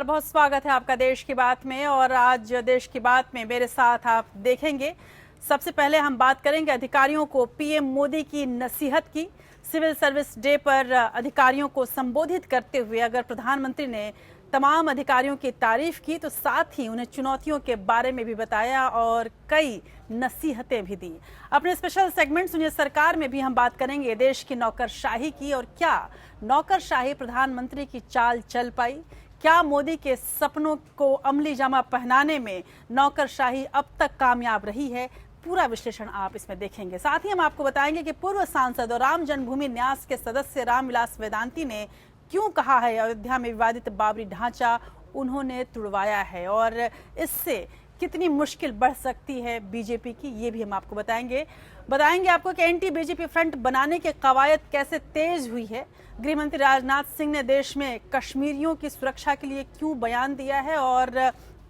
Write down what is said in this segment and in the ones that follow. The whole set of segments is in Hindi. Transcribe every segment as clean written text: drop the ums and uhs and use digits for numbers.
नमस्कार, बहुत स्वागत है आपका देश की बात में। और आज देश की बात में मेरे साथ आप देखेंगे, सबसे पहले हम बात करेंगे अधिकारियों को पीएम मोदी की नसीहत की। सिविल सर्विस डे पर अधिकारियों को संबोधित करते हुए अगर प्रधानमंत्री ने तमाम अधिकारियों की तारीफ की तो साथ ही उन्हें चुनौतियों के बारे में भी बताया और कई नसीहतें भी दी। अपने स्पेशल सेगमेंट सुनिए सरकार में भी हम बात करेंगे देश की नौकरशाही की, और क्या नौकरशाही प्रधानमंत्री की चाल चल पाई, क्या मोदी के सपनों को अमली जामा पहनाने में नौकरशाही अब तक कामयाब रही है। पूरा विश्लेषण आप इसमें देखेंगे। साथ ही हम आपको बताएंगे कि पूर्व सांसद और राम जन्मभूमि न्यास के सदस्य रामविलास वेदांती ने क्यों कहा है अयोध्या में विवादित बाबरी ढांचा उन्होंने तुड़वाया है, और इससे कितनी मुश्किल बढ़ सकती है बीजेपी की, ये भी हम आपको बताएंगे आपको कि एंटी बीजेपी फ्रंट बनाने के कवायद कैसे तेज हुई है। गृह मंत्री राजनाथ सिंह ने देश में कश्मीरियों की सुरक्षा के लिए क्यों बयान दिया है और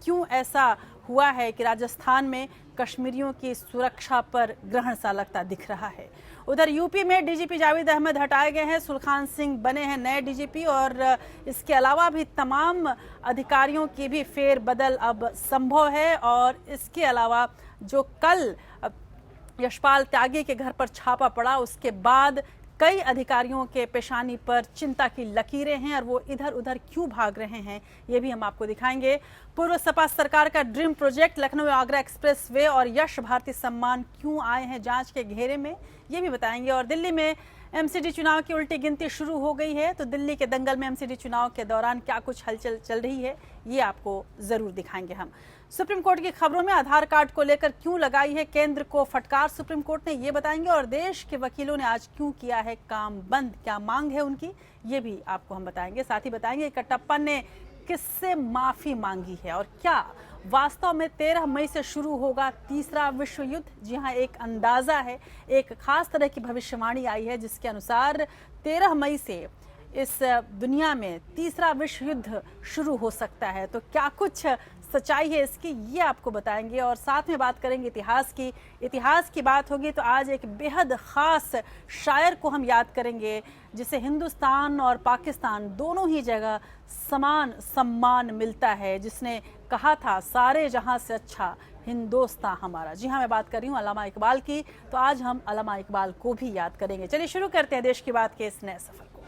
क्यों ऐसा हुआ है कि राजस्थान में कश्मीरियों की सुरक्षा पर ग्रहण सा लगता दिख रहा है। उधर यूपी में डीजीपी जावेद अहमद हटाए गए हैं, सुलखान सिंह बने हैं नए डीजीपी, और इसके अलावा भी तमाम अधिकारियों की भी फेरबदल अब संभव है। और इसके अलावा जो कल यशपाल त्यागी के घर पर छापा पड़ा उसके बाद कई अधिकारियों के पेशानी पर चिंता की लकीरें हैं और वो इधर उधर क्यों भाग रहे हैं, ये भी हम आपको दिखाएंगे। पूर्व सपा सरकार का dream project Lucknow Agra express way और यश भारती सम्मान क्यों आए हैं जांच के घेरे में, ये भी बताएंगे। और दिल्ली में एमसीडी चुनाव की उल्टी गिनती शुरू हो गई है, तो दिल्ली के दंगल में एमसीडी चुनाव के दौरान क्या कुछ हलचल चल रही है, ये आपको जरूर दिखाएंगे हम। सुप्रीम कोर्ट की खबरों में आधार कार्ड को लेकर क्यों लगाई है केंद्र को फटकार सुप्रीम कोर्ट ने, ये बताएंगे। और देश के वकीलों ने आज क्यों किया है काम बंद, क्या मांग है उनकी, ये भी आपको हम बताएंगे। साथ ही बताएंगे कटप्पा ने किससे माफी मांगी है और क्या वास्तव में 13 मई से शुरू होगा तीसरा विश्व युद्ध। जी हाँ, एक अंदाजा है, एक खास तरह की भविष्यवाणी आई है जिसके अनुसार 13 मई से इस दुनिया में तीसरा विश्व युद्ध शुरू हो सकता है। तो क्या कुछ सच्चाई है इसकी, ये आपको बताएंगे। और साथ में बात करेंगे इतिहास की बात होगी तो आज एक बेहद खास शायर को हम याद करेंगे जिसे हिंदुस्तान और पाकिस्तान दोनों ही जगह समान सम्मान मिलता है, जिसने कहा था सारे जहां से अच्छा हिंदुस्तान हमारा। जी हाँ, मैं बात कर रही हूँ अल्लामा इकबाल की, तो आज हम अल्लामा इकबाल को भी याद करेंगे। चलिए शुरू करते हैं देश की बात के इस नए सफर को।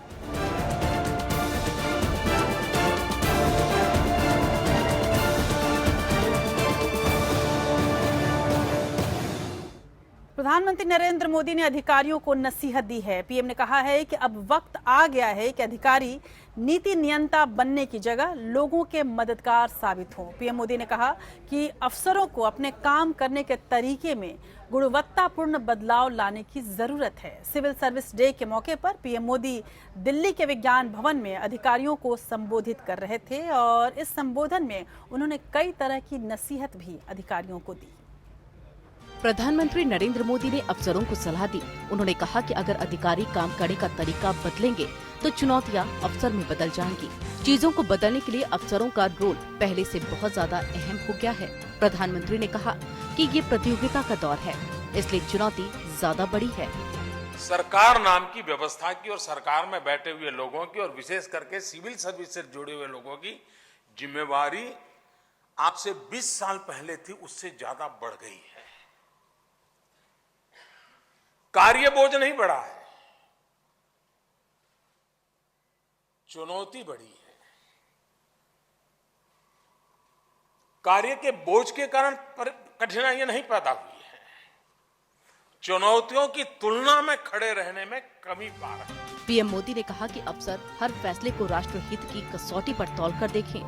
प्रधानमंत्री नरेंद्र मोदी ने अधिकारियों को नसीहत दी है। पीएम ने कहा है कि अब वक्त आ गया है कि अधिकारी नीति नियंता बनने की जगह लोगों के मददगार साबित हों। पीएम मोदी ने कहा कि अफसरों को अपने काम करने के तरीके में गुणवत्तापूर्ण बदलाव लाने की जरूरत है। सिविल सर्विस डे के मौके पर पीएम मोदी दिल्ली के विज्ञान भवन में अधिकारियों को संबोधित कर रहे थे और इस संबोधन में उन्होंने कई तरह की नसीहत भी अधिकारियों को दी। प्रधानमंत्री नरेंद्र मोदी ने अफसरों को सलाह दी। उन्होंने कहा कि अगर अधिकारी काम करने का तरीका बदलेंगे तो चुनौतियां अफसर में बदल जाएंगी। चीजों को बदलने के लिए अफसरों का रोल पहले से बहुत ज्यादा अहम हो गया है। प्रधानमंत्री ने कहा कि ये प्रतियोगिता का दौर है, इसलिए चुनौती ज्यादा बड़ी है। सरकार नाम की व्यवस्था की और सरकार में बैठे हुए लोगों की और विशेष करके सिविल सर्विस से जुड़े हुए लोगों की जिम्मेवारी आज से 20 साल पहले थी, उससे ज्यादा बढ़ गई है। कार्य बोझ नहीं बढ़ा है, चुनौती बढ़ी है। कार्य के बोझ के कारण कठिनाइयां नहीं पैदा हुई है, चुनौतियों की तुलना में खड़े रहने में कमी पा रहे हैं। पीएम मोदी ने कहा कि अफसर हर फैसले को राष्ट्रहित की कसौटी पर तौलकर देखें,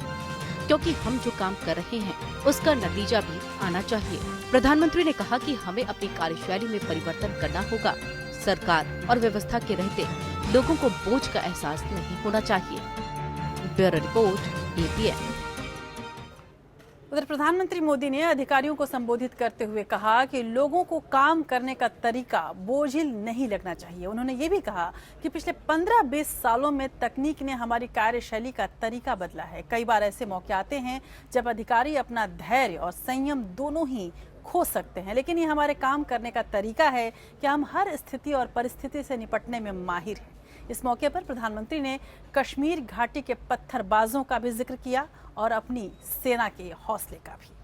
क्योंकि हम जो काम कर रहे हैं उसका नतीजा भी आना चाहिए। प्रधानमंत्री ने कहा कि हमें अपनी कार्यशैली में परिवर्तन करना होगा। सरकार और व्यवस्था के रहते लोगों को बोझ का एहसास नहीं होना चाहिए। Bureau report, APN। उधर प्रधानमंत्री मोदी ने अधिकारियों को संबोधित करते हुए कहा कि लोगों को काम करने का तरीका बोझिल नहीं लगना चाहिए। उन्होंने ये भी कहा कि पिछले 15-20 सालों में तकनीक ने हमारी कार्यशैली का तरीका बदला है। कई बार ऐसे मौके आते हैं जब अधिकारी अपना धैर्य और संयम दोनों ही खो सकते हैं, लेकिन ये हमारे काम करने का तरीका है कि हम हर स्थिति और परिस्थिति से निपटने में माहिर हैं। इस मौके पर प्रधानमंत्री ने कश्मीर घाटी के पत्थरबाजों का भी जिक्र किया और अपनी सेना के हौसले का भी।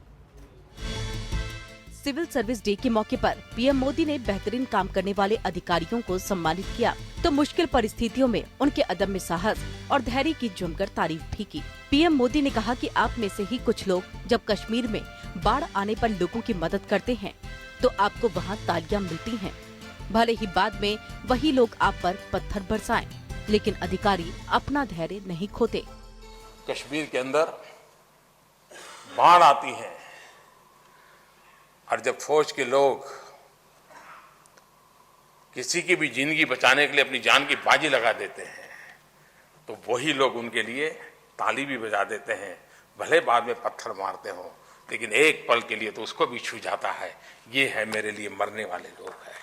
सिविल सर्विस डे के मौके पर पीएम मोदी ने बेहतरीन काम करने वाले अधिकारियों को सम्मानित किया तो मुश्किल परिस्थितियों में उनके अदम्य साहस और धैर्य की जमकर तारीफ भी की। पीएम मोदी ने कहा कि आप में से ही कुछ लोग जब कश्मीर में बाढ़ आने पर लोगों की मदद करते हैं तो आपको वहाँ तालियां मिलती हैं। भले ही बाद में वही लोग आप पर पत्थर बरसाएं, लेकिन अधिकारी अपना धैर्य नहीं खोते। कश्मीर के अंदर बाढ़ आती है और जब फौज के लोग किसी की भी जिंदगी बचाने के लिए अपनी जान की बाजी लगा देते हैं तो वही लोग उनके लिए ताली भी बजा देते हैं। भले बाद में पत्थर मारते हो लेकिन एक पल के लिए तो उसको भी छू जाता है। ये है मेरे लिए मरने वाले लोग हैं।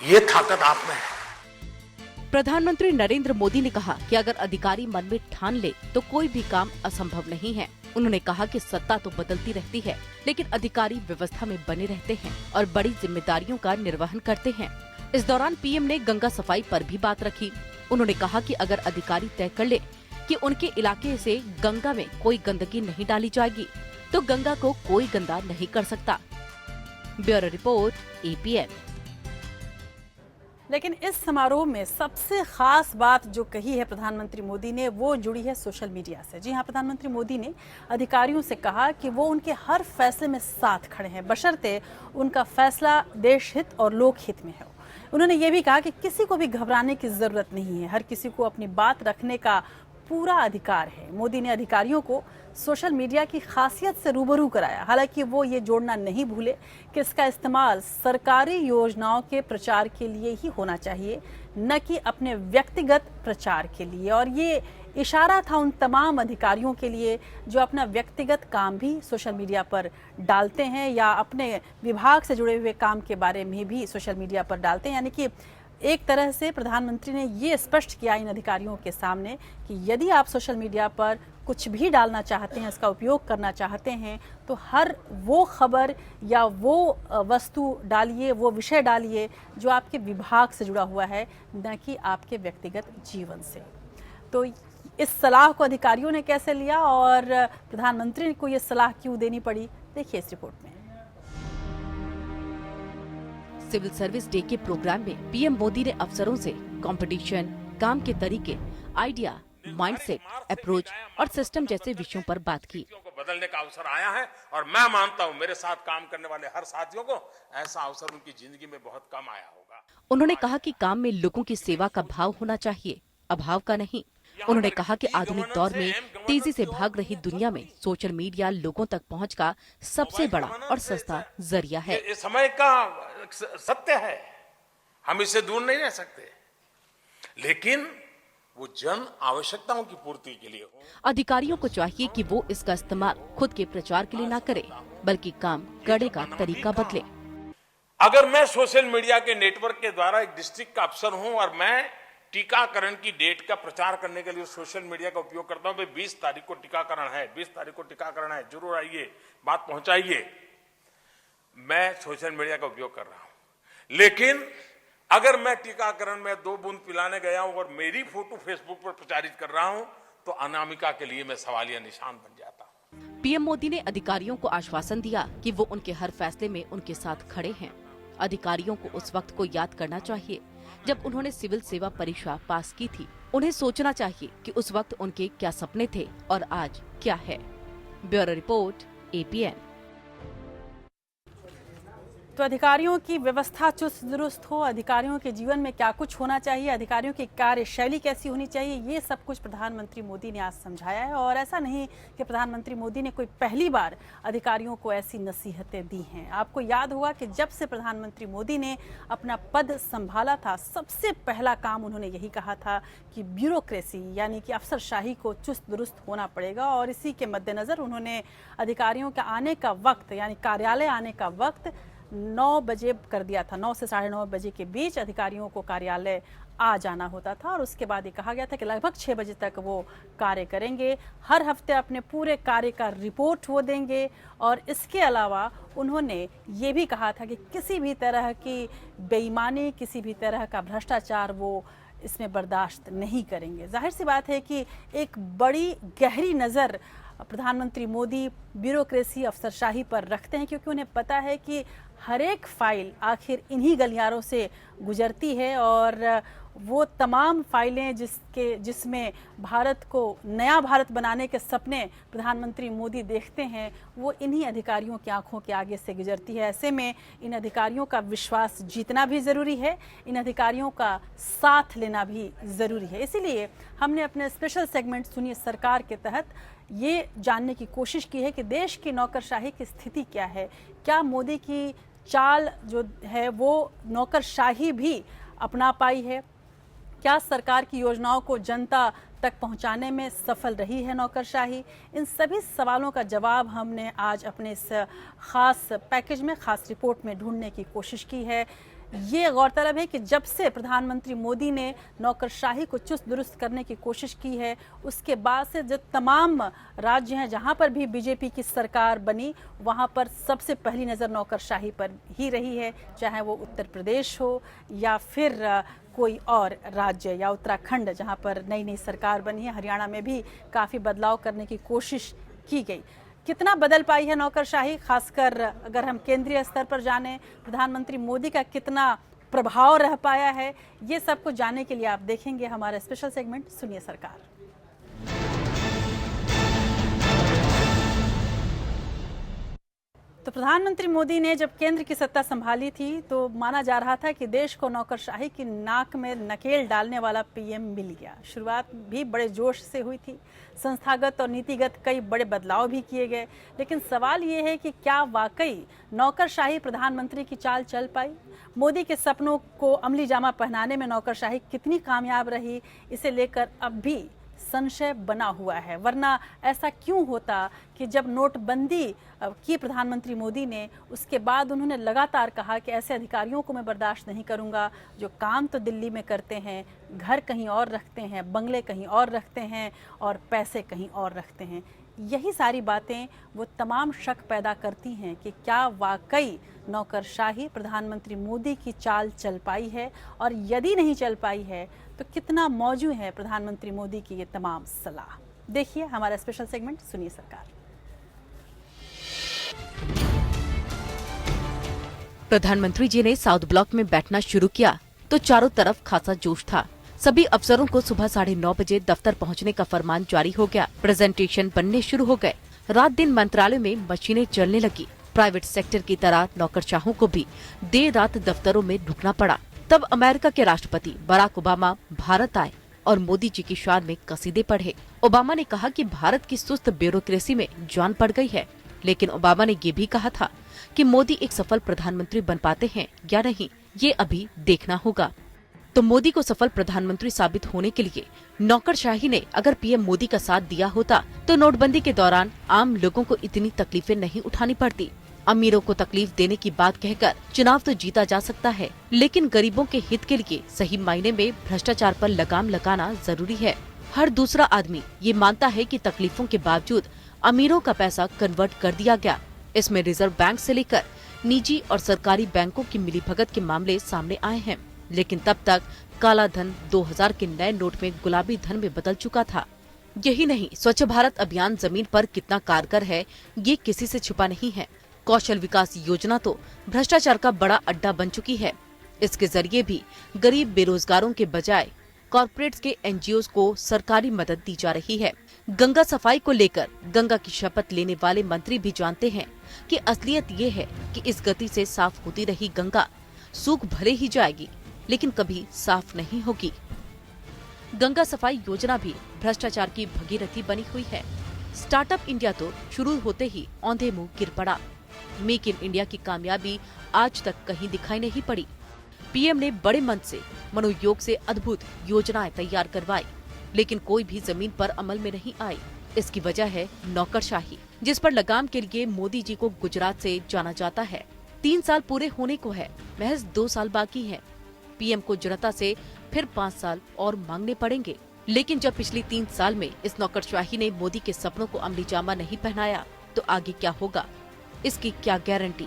ये ताकत आप में है। प्रधानमंत्री नरेंद्र मोदी ने कहा कि अगर अधिकारी मन में ठान ले तो कोई भी काम असंभव नहीं है। उन्होंने कहा कि सत्ता तो बदलती रहती है लेकिन अधिकारी व्यवस्था में बने रहते हैं और बड़ी जिम्मेदारियों का निर्वहन करते हैं। इस दौरान पीएम ने गंगा सफाई पर भी बात रखी। उन्होंने कहा कि अगर अधिकारी तय कर ले कि उनके इलाके से गंगा में कोई गंदगी नहीं डाली जाएगी तो गंगा को कोई गंदा नहीं कर सकता। Bureau report, APN। लेकिन इस समारोह में सबसे खास बात जो कही है प्रधानमंत्री मोदी ने वो जुड़ी है सोशल मीडिया से। जी हाँ, प्रधानमंत्री मोदी ने अधिकारियों से कहा कि वो उनके हर फैसले में साथ खड़े हैं बशर्ते उनका फैसला देश हित और लोक हित में हो। उन्होंने ये भी कहा कि किसी को भी घबराने की जरूरत नहीं है, हर किसी को अपनी बात रखने का पूरा अधिकार है। मोदी ने अधिकारियों को सोशल मीडिया की खासियत से रूबरू कराया। हालांकि वो ये जोड़ना नहीं भूले कि इसका इस्तेमाल सरकारी योजनाओं के प्रचार के लिए ही होना चाहिए, न कि अपने व्यक्तिगत प्रचार के लिए। और ये इशारा था उन तमाम अधिकारियों के लिए जो अपना व्यक्तिगत काम भी सोशल मीडिया पर डालते हैं या अपने विभाग से जुड़े हुए काम के बारे में भी सोशल मीडिया पर डालते हैं। यानी कि एक तरह से प्रधानमंत्री ने ये स्पष्ट किया इन अधिकारियों के सामने कि यदि आप सोशल मीडिया पर कुछ भी डालना चाहते हैं, इसका उपयोग करना चाहते हैं तो हर वो खबर या वो वस्तु डालिए, वो विषय डालिए जो आपके विभाग से जुड़ा हुआ है, न कि आपके व्यक्तिगत जीवन से। तो इस सलाह को अधिकारियों ने कैसे लिया और प्रधानमंत्री को ये सलाह क्यों देनी पड़ी, देखिए इस रिपोर्ट में। सिविल सर्विस डे के प्रोग्राम में पीएम मोदी ने अफसरों से कंपटीशन, काम के तरीके, आइडिया, माइंडसेट, अप्रोच और सिस्टम जैसे विषयों पर बात की। बदलने का अवसर आया है और मैं मानता हूं मेरे साथ काम करने वाले हर साथियों को ऐसा अवसर उनकी जिंदगी में बहुत कम आया होगा। उन्होंने कहा कि काम में लोगों की सेवा का भाव होना चाहिए, अभाव का नहीं। उन्होंने कहा कि आधुनिक दौर में तेजी से भाग रही दुनिया में सोशल मीडिया लोगों तक पहुंच का सबसे बड़ा और सस्ता जरिया है। ये समय का सत्य है, हम इससे दूर नहीं रह सकते, लेकिन वो जन आवश्यकताओं की पूर्ति के लिए हो। अधिकारियों को चाहिए कि वो इसका इस्तेमाल खुद के प्रचार के लिए न करे, बल्कि काम करने का तरीका बदले। अगर मैं सोशल मीडिया के नेटवर्क के द्वारा एक डिस्ट्रिक्ट का अफसर हूं और मैं टीकाकरण की डेट का प्रचार करने के लिए सोशल मीडिया का उपयोग करता हूं, भाई 20 तारीख को टीकाकरण है, 20 तारीख को टीकाकरण है, जरूर आइए, बात पहुंचाइए, मैं सोशल मीडिया का उपयोग कर रहा हूं। लेकिन अगर मैं टीकाकरण में 2 बूंद पिलाने गया हूं और मेरी फोटो फेसबुक पर प्रचारित कर रहा हूं तो अनामिका के लिए मैं सवालिया निशान बन जाता हूं। पीएम मोदी ने अधिकारियों को आश्वासन दिया कि वो उनके हर फैसले में उनके साथ खड़े हैं। अधिकारियों को उस वक्त को याद करना चाहिए जब उन्होंने सिविल सेवा परीक्षा पास की थी। उन्हें सोचना चाहिए कि उस वक्त उनके क्या सपने थे और आज क्या है। Bureau report, APN। तो अधिकारियों की व्यवस्था चुस्त दुरुस्त हो, अधिकारियों के जीवन में क्या कुछ होना चाहिए, अधिकारियों की कार्यशैली कैसी होनी चाहिए, ये सब कुछ प्रधानमंत्री मोदी ने आज समझाया है। और ऐसा नहीं कि प्रधानमंत्री मोदी ने कोई पहली बार अधिकारियों को ऐसी नसीहतें दी हैं। आपको याद होगा कि जब से प्रधानमंत्री मोदी ने अपना पद संभाला था, सबसे पहला काम उन्होंने यही कहा था कि ब्यूरोक्रेसी यानी कि अफसरशाही को चुस्त दुरुस्त होना पड़ेगा। और इसी के मद्देनज़र उन्होंने अधिकारियों के आने का वक्त यानी कार्यालय आने का वक्त 9 बजे कर दिया था। 9 से 9:30 बजे के बीच अधिकारियों को कार्यालय आ जाना होता था और उसके बाद ये कहा गया था कि लगभग 6 बजे तक वो कार्य करेंगे। हर हफ्ते अपने पूरे कार्य का रिपोर्ट वो देंगे। और इसके अलावा उन्होंने ये भी कहा था कि किसी भी तरह की बेईमानी, किसी भी तरह का भ्रष्टाचार वो इसमें बर्दाश्त नहीं करेंगे। जाहिर सी बात है कि एक बड़ी गहरी नज़र प्रधानमंत्री मोदी ब्यूरोक्रेसी अफसरशाही पर रखते हैं, क्योंकि उन्हें पता है कि हर एक फाइल आखिर इन्हीं गलियारों से गुजरती है और वो तमाम फाइलें जिसमें भारत को नया भारत बनाने के सपने प्रधानमंत्री मोदी देखते हैं, वो इन्हीं अधिकारियों की आंखों के आगे से गुजरती है। ऐसे में इन अधिकारियों का विश्वास जीतना भी ज़रूरी है, इन अधिकारियों का साथ लेना भी ज़रूरी है। इसीलिए हमने अपने स्पेशल सेगमेंट सुनिए सरकार के तहत ये जानने की कोशिश की है कि देश की नौकरशाही की स्थिति क्या है। क्या मोदी की चाल जो है वो नौकरशाही भी अपना पाई है? क्या सरकार की योजनाओं को जनता तक पहुंचाने में सफल रही है नौकरशाही? इन सभी सवालों का जवाब हमने आज अपने इस खास पैकेज में, खास रिपोर्ट में ढूंढने की कोशिश की है। ये गौरतलब है कि जब से प्रधानमंत्री मोदी ने नौकरशाही को चुस्त दुरुस्त करने की कोशिश की है, उसके बाद से जो तमाम राज्य हैं जहां पर भी बीजेपी की सरकार बनी, वहां पर सबसे पहली नज़र नौकरशाही पर ही रही है, चाहे वो उत्तर प्रदेश हो या फिर कोई और राज्य या उत्तराखंड जहां पर नई नई सरकार बनी है। हरियाणा में भी काफ़ी बदलाव करने की कोशिश की गई। कितना बदल पाई है नौकरशाही, खासकर अगर हम केंद्रीय स्तर पर जानें, प्रधानमंत्री मोदी का कितना प्रभाव रह पाया है, ये सब कुछ जानने के लिए आप देखेंगे हमारा स्पेशल सेगमेंट सुनिए सरकार। तो प्रधानमंत्री मोदी ने जब केंद्र की सत्ता संभाली थी तो माना जा रहा था कि देश को नौकरशाही की नाक में नकेल डालने वाला पीएम मिल गया। शुरुआत भी बड़े जोश से हुई थी, संस्थागत और नीतिगत कई बड़े बदलाव भी किए गए, लेकिन सवाल ये है कि क्या वाकई नौकरशाही प्रधानमंत्री की चाल चल पाई? मोदी के सपनों को अमली जामा पहनाने में नौकरशाही कितनी कामयाब रही, इसे लेकर अब भी संशय बना हुआ है। वरना ऐसा क्यों होता कि जब नोटबंदी की प्रधानमंत्री मोदी ने, उसके बाद उन्होंने लगातार कहा कि ऐसे अधिकारियों को मैं बर्दाश्त नहीं करूंगा जो काम तो दिल्ली में करते हैं, घर कहीं और रखते हैं, बंगले कहीं और रखते हैं और पैसे कहीं और रखते हैं। यही सारी बातें वो तमाम शक पैदा करती हैं कि क्या वाकई नौकरशाही प्रधानमंत्री मोदी की चाल चल पाई है, और यदि नहीं चल पाई है तो कितना मौजू है प्रधानमंत्री मोदी की ये तमाम सलाह। देखिए हमारा स्पेशल सेगमेंट सुनिए सरकार। प्रधानमंत्री जी ने साउथ ब्लॉक में बैठना शुरू किया तो चारों तरफ खासा जोश था। सभी अफसरों को सुबह 9:30 बजे दफ्तर पहुंचने का फरमान जारी हो गया। प्रेजेंटेशन बनने शुरू हो गए। रात दिन मंत्रालय में मशीनें चलने लगी। प्राइवेट सेक्टर की तरह नौकरशाहों को भी देर रात दफ्तरों में ढुकना पड़ा। तब अमेरिका के राष्ट्रपति बराक ओबामा भारत आए और मोदी जी की शान में कसीदे पढ़े। ओबामा ने कहा कि भारत की सुस्त ब्यूरोक्रेसी में जान पड़ गई है, लेकिन ओबामा ने ये भी कहा था कि मोदी एक सफल प्रधानमंत्री बन पाते हैं या नहीं, ये अभी देखना होगा। तो मोदी को सफल प्रधानमंत्री साबित होने के लिए नौकरशाही ने अगर पीएम मोदी का साथ दिया होता तो नोटबंदी के दौरान आम लोगों को इतनी तकलीफें नहीं उठानी पड़ती। अमीरों को तकलीफ देने की बात कहकर चुनाव तो जीता जा सकता है, लेकिन गरीबों के हित के लिए सही मायने में भ्रष्टाचार पर लगाम लगाना जरूरी है। हर दूसरा आदमी ये मानता है कि तकलीफों के बावजूद अमीरों का पैसा कन्वर्ट कर दिया गया। इसमें रिजर्व बैंक से लेकर निजी और सरकारी बैंकों की मिलीभगत के मामले सामने आए हैं, लेकिन तब तक काला धन 2000 के नए नोट में गुलाबी धन में बदल चुका था। यही नहीं, स्वच्छ भारत अभियान जमीन पर कितना कारगर है ये किसी से छुपा नहीं है। कौशल विकास योजना तो भ्रष्टाचार का बड़ा अड्डा बन चुकी है। इसके जरिए भी गरीब बेरोजगारों के बजाय कॉर्पोरेट्स के एनजीओ को सरकारी मदद दी जा रही है। गंगा सफाई को लेकर गंगा की शपथ लेने वाले मंत्री भी जानते हैं कि असलियत ये है कि इस गति से साफ होती रही गंगा सूख भले ही जाएगी, लेकिन कभी साफ नहीं होगी। गंगा सफाई योजना भी भ्रष्टाचार की भगीरथी बनी हुई है। स्टार्टअप इंडिया तो शुरू होते ही औंधे मुंह गिर पड़ा। मेक इन इंडिया की कामयाबी आज तक कहीं दिखाई नहीं पड़ी। पीएम ने बड़े मन से मनोयोग से अद्भुत योजनाएं तैयार करवाई, लेकिन कोई भी जमीन पर अमल में नहीं आई। इसकी वजह है नौकरशाही, जिस पर लगाम के लिए मोदी जी को गुजरात से जाना जाता है। 3 साल पूरे होने को है, महज 2 साल बाकी है। पीएम को जनता से फिर 5 साल और मांगने पड़ेंगे। लेकिन जब पिछली 3 साल में इस नौकरशाही ने मोदी के सपनों को अमली जामा नहीं पहनाया, तो आगे क्या होगा, इसकी क्या गारंटी।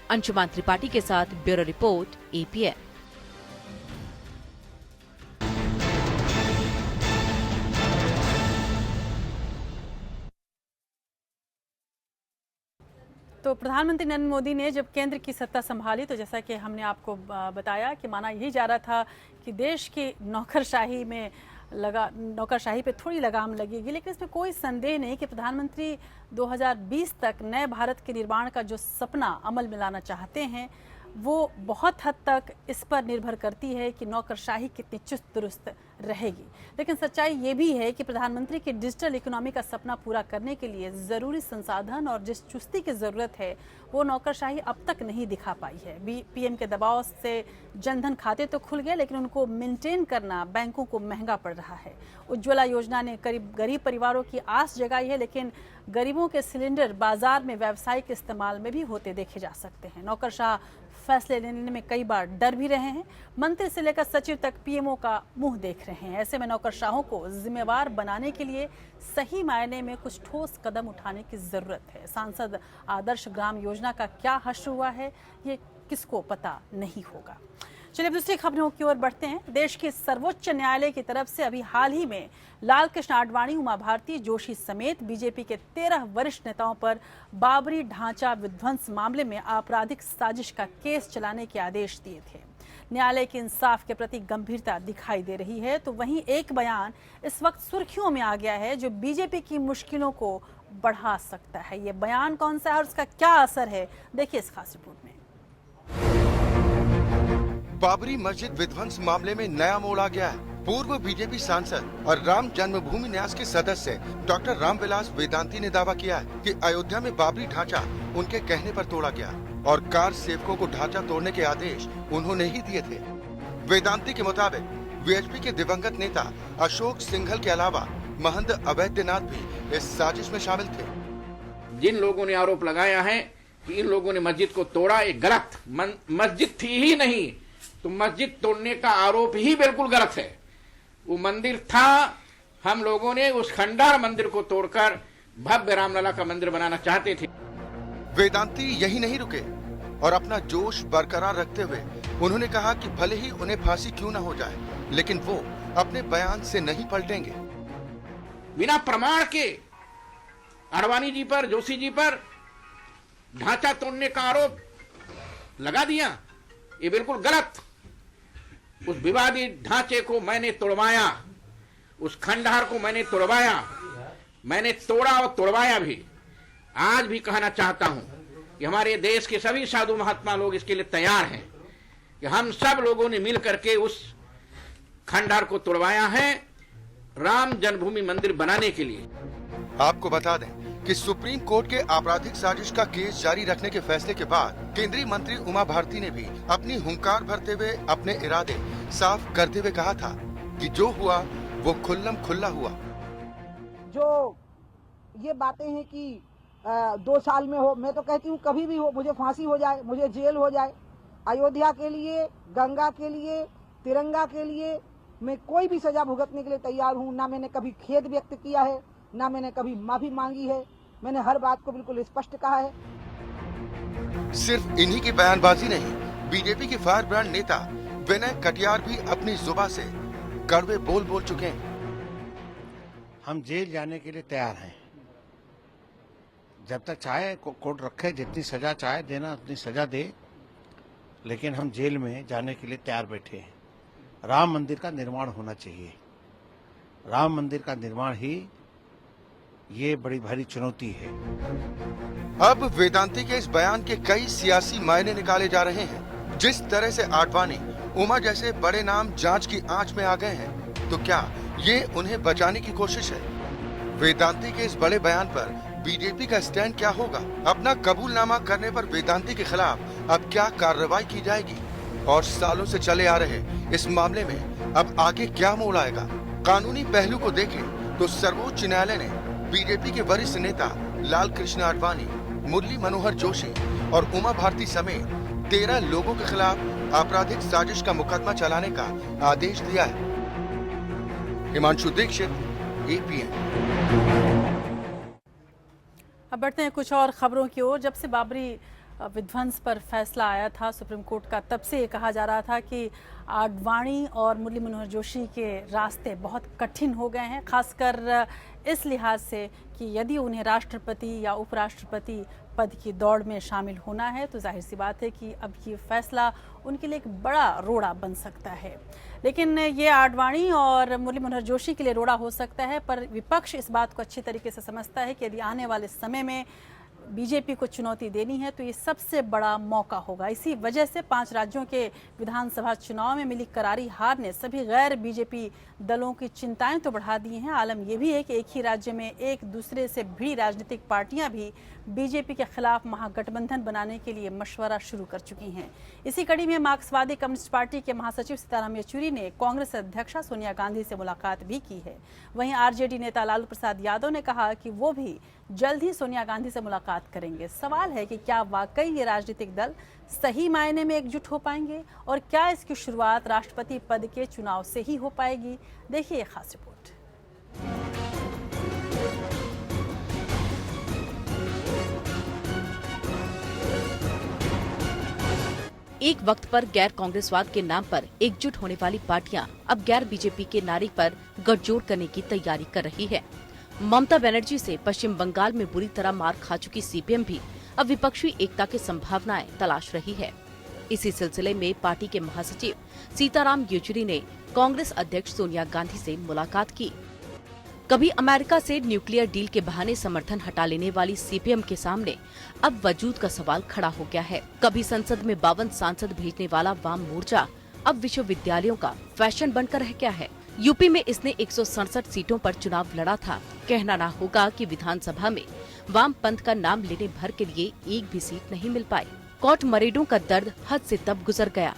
अंशुमान त्रिपाठी के साथ ब्यूरो रिपोर्ट, APN। प्रधानमंत्री नरेंद्र मोदी ने जब केंद्र की सत्ता संभाली तो जैसा कि हमने आपको बताया कि माना यही जा रहा था कि देश की नौकरशाही पे थोड़ी लगाम लगेगी, लेकिन इसमें कोई संदेह नहीं कि प्रधानमंत्री 2020 तक नए भारत के निर्माण का जो सपना अमल में लाना चाहते हैं वो बहुत हद तक इस पर निर्भर करती है कि नौकरशाही कितनी चुस्त दुरुस्त रहेगी। लेकिन सच्चाई ये भी है कि प्रधानमंत्री की डिजिटल इकोनॉमी का सपना पूरा करने के लिए ज़रूरी संसाधन और जिस चुस्ती की ज़रूरत है वो नौकरशाही अब तक नहीं दिखा पाई है। पीएम के दबाव से जनधन खाते तो खुल गए, लेकिन उनको मेंटेन करना बैंकों को महंगा पड़ रहा है। उज्ज्वला योजना ने करीब गरीब परिवारों की आस जगाई है, लेकिन गरीबों के सिलेंडर बाजार में व्यावसायिक इस्तेमाल में भी होते देखे जा सकते हैं। नौकरशाह फैसले लेने में कई बार डर भी रहे हैं। मंत्री से लेकर सचिव तक पीएमओ का मुंह देख रहे हैं। ऐसे में नौकरशाहों को जिम्मेवार बनाने के लिए सही मायने में कुछ ठोस कदम उठाने की जरूरत है। सांसद आदर्श ग्राम योजना का क्या हश्र हुआ है ये किसको पता नहीं होगा। चलिए दूसरी खबरों की ओर बढ़ते हैं। देश के सर्वोच्च न्यायालय की तरफ से अभी हाल ही में लाल कृष्ण आडवाणी, उमा भारती जोशी समेत बीजेपी के 13 वरिष्ठ नेताओं पर बाबरी ढांचा विध्वंस मामले में आपराधिक साजिश का केस चलाने के आदेश दिए थे। न्यायालय के इंसाफ के प्रति गंभीरता दिखाई दे रही है, तो वहीं एक बयान इस वक्त सुर्खियों में आ गया है जो बीजेपी की मुश्किलों को बढ़ा सकता है। ये बयान कौन सा है और उसका क्या असर है, देखिए इस खास रिपोर्ट में। बाबरी मस्जिद विध्वंस मामले में नया मोड़ आ गया है। पूर्व बीजेपी सांसद और राम जन्मभूमि न्यास के सदस्य डॉक्टर रामविलास वेदांती ने दावा किया है कि अयोध्या में बाबरी ढांचा उनके कहने पर तोड़ा गया और कार सेवकों को ढांचा तोड़ने के आदेश उन्होंने ही दिए थे। वेदांती के मुताबिक वीएचपी के दिवंगत नेता अशोक सिंघल के अलावा महंत अवैधनाथ भी इस साजिश में शामिल थे। जिन लोगों ने आरोप लगाया है कि इन लोगों ने मस्जिद को तोड़ा, ये गलत। मस्जिद थी ही नहीं तो मस्जिद तोड़ने का आरोप ही बिल्कुल गलत है। वो मंदिर था, हम लोगों ने उस खंडहर मंदिर को तोड़कर भव्य रामलला का मंदिर बनाना चाहते थे। वेदांती यही नहीं रुके और अपना जोश बरकरार रखते हुए उन्होंने कहा कि भले ही उन्हें फांसी क्यों न हो जाए, लेकिन वो अपने बयान से नहीं पलटेंगे। बिना प्रमाण के आडवाणी जी पर, जोशी जी पर ढांचा तोड़ने का आरोप लगा दिया, ये बिल्कुल गलत। उस विवादित ढांचे को मैंने तोड़वाया, उस खंडहर को मैंने तोड़वाया, मैंने तोड़ा और तोड़वाया भी। आज भी कहना चाहता हूं कि हमारे देश के सभी साधु महात्मा लोग इसके लिए तैयार हैं कि हम सब लोगों ने मिल करके उस खंडहर को तोड़वाया है राम जन्मभूमि मंदिर बनाने के लिए। आपको बता दें कि सुप्रीम कोर्ट के आपराधिक साजिश का केस जारी रखने के फैसले के बाद केंद्रीय मंत्री उमा भारती ने भी अपनी हुंकार भरते हुए अपने इरादे साफ करते हुए कहा था कि जो हुआ वो खुल्लम खुल्ला हुआ। जो ये बातें हैं कि 2 साल में हो, मैं तो कहती हूँ कभी भी हो, मुझे फांसी हो जाए, मुझे जेल हो जाए। अयोध्या के लिए, गंगा के लिए, तिरंगा के लिए मैं कोई भी सजा भुगतने के लिए तैयार हूँ। ना मैंने कभी खेद व्यक्त किया है, ना मैंने कभी माफी मांगी है। मैंने हर बात को बिल्कुल स्पष्ट कहा है। सिर्फ इन्हीं की बयानबाजी नहीं, बीजेपी के फायर ब्रांड नेता विनय कटियार भी अपनी जुबान से कड़वे बोल बोल चुके हैं। हम जेल जाने के लिए तैयार हैं। जब तक चाहे कोर्ट रखे, जितनी सजा चाहे देना उतनी सजा दे, लेकिन हम जेल में जाने के लिए तैयार बैठे हैं। राम मंदिर का निर्माण होना चाहिए। राम मंदिर का निर्माण ही ये बड़ी भारी चुनौती है। अब वेदांती के इस बयान के कई सियासी मायने निकाले जा रहे हैं। जिस तरह से आडवाणी, उमा जैसे बड़े नाम जांच की आंच में आ गए हैं, तो क्या ये उन्हें बचाने की कोशिश है? वेदांती के इस बड़े बयान पर बीजेपी का स्टैंड क्या होगा? अपना कबूलनामा करने पर वेदांती के खिलाफ अब क्या कार्रवाई की जाएगी? और सालों से चले आ रहे इस मामले में अब आगे क्या मोड़ आएगा? कानूनी पहलू को देखें तो सर्वोच्च न्यायालय ने बीजेपी के वरिष्ठ नेता लाल कृष्ण आडवाणी, मुरली मनोहर जोशी और उमा भारती समेत 13 लोगों के खिलाफ आपराधिक साजिश का मुकदमा चलाने का आदेश दिया है। हिमांशु दीक्षित, APN। अब बढ़ते हैं कुछ और खबरों की ओर। जब से बाबरी विध्वंस पर फैसला आया था सुप्रीम कोर्ट का, तब से ये कहा जा रहा था कि आडवाणी और मुरली मनोहर जोशी के रास्ते बहुत कठिन हो गए हैं, खासकर इस लिहाज से कि यदि उन्हें राष्ट्रपति या उपराष्ट्रपति पद की दौड़ में शामिल होना है तो जाहिर सी बात है कि अब ये फैसला उनके लिए एक बड़ा रोड़ा बन सकता है। लेकिन ये आडवाणी और मुरली मनोहर जोशी के लिए रोड़ा हो सकता है, पर विपक्ष इस बात को अच्छी तरीके से समझता है कि यदि आने वाले समय में बीजेपी को चुनौती देनी है तो ये सबसे बड़ा मौका होगा। इसी वजह से 5 राज्यों के विधानसभा चुनाव में मिली करारी हार ने सभी गैर बीजेपी दलों की चिंताएं तो बढ़ा दी हैं। आलम यह भी है कि एक ही राज्य में एक दूसरे से भिड़ी राजनीतिक पार्टियां भी बीजेपी के खिलाफ महागठबंधन बनाने के लिए मशवरा शुरू कर चुकी हैं। इसी कड़ी में मार्क्सवादी कम्युनिस्ट पार्टी के महासचिव सीताराम येचुरी ने कांग्रेस अध्यक्षा सोनिया गांधी से मुलाकात भी की है। वहीं आरजेडी नेता लालू प्रसाद यादव ने कहा कि वो भी जल्द ही सोनिया गांधी से मुलाकात करेंगे। सवाल है कि क्या वाकई ये राजनीतिक दल सही मायने में एकजुट हो पाएंगे और क्या इसकी शुरुआत राष्ट्रपति पद के चुनाव से ही हो पाएगी? देखिए ये खास रिपोर्ट। एक वक्त पर गैर कांग्रेसवाद के नाम पर एकजुट होने वाली पार्टियां अब गैर बीजेपी के नारे पर गठजोड़ करने की तैयारी कर रही है। ममता बनर्जी से पश्चिम बंगाल में बुरी तरह मार खा चुकी सीपीएम भी अब विपक्षी एकता की संभावनाएं तलाश रही है। इसी सिलसिले में पार्टी के महासचिव सीताराम येचुरी ने कांग्रेस अध्यक्ष सोनिया गांधी से मुलाकात की। कभी अमेरिका से न्यूक्लियर डील के बहाने समर्थन हटा लेने वाली सीपीएम के सामने अब वजूद का सवाल खड़ा हो गया है। कभी संसद में 52 सांसद भेजने वाला वाम मोर्चा अब विश्वविद्यालयों का फैशन बनकर रह गया है। यूपी में इसने 167 सीटों पर चुनाव लड़ा था। कहना ना होगा कि विधानसभा में वाम पंथ का नाम लेने भर के लिए एक भी सीट नहीं मिल पाई। कोर्ट मरेडों का दर्द हद से तब गुजर गया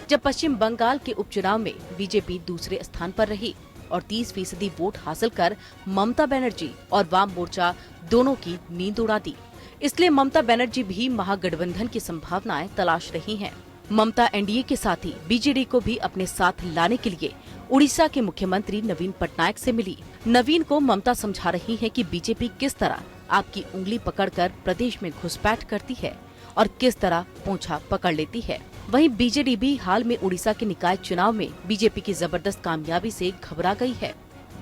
जब पश्चिम बंगाल के उपचुनाव में बीजेपी दूसरे स्थान पर रही और 30% वोट हासिल कर ममता बनर्जी और वाम मोर्चा दोनों की नींद उड़ा दी। इसलिए ममता बनर्जी भी महागठबंधन की संभावनाएं तलाश रही हैं। ममता एनडीए के साथ ही बीजेडी को भी अपने साथ लाने के लिए उड़ीसा के मुख्यमंत्री नवीन पटनायक से मिली। नवीन को ममता समझा रही है कि बीजेपी किस तरह आपकी उंगली पकड़कर प्रदेश में घुसपैठ करती है और किस तरह पोंछा पकड़ लेती है। वहीं बीजेडी भी हाल में उड़ीसा के निकाय चुनाव में बीजेपी की जबरदस्त कामयाबी से घबरा गई है।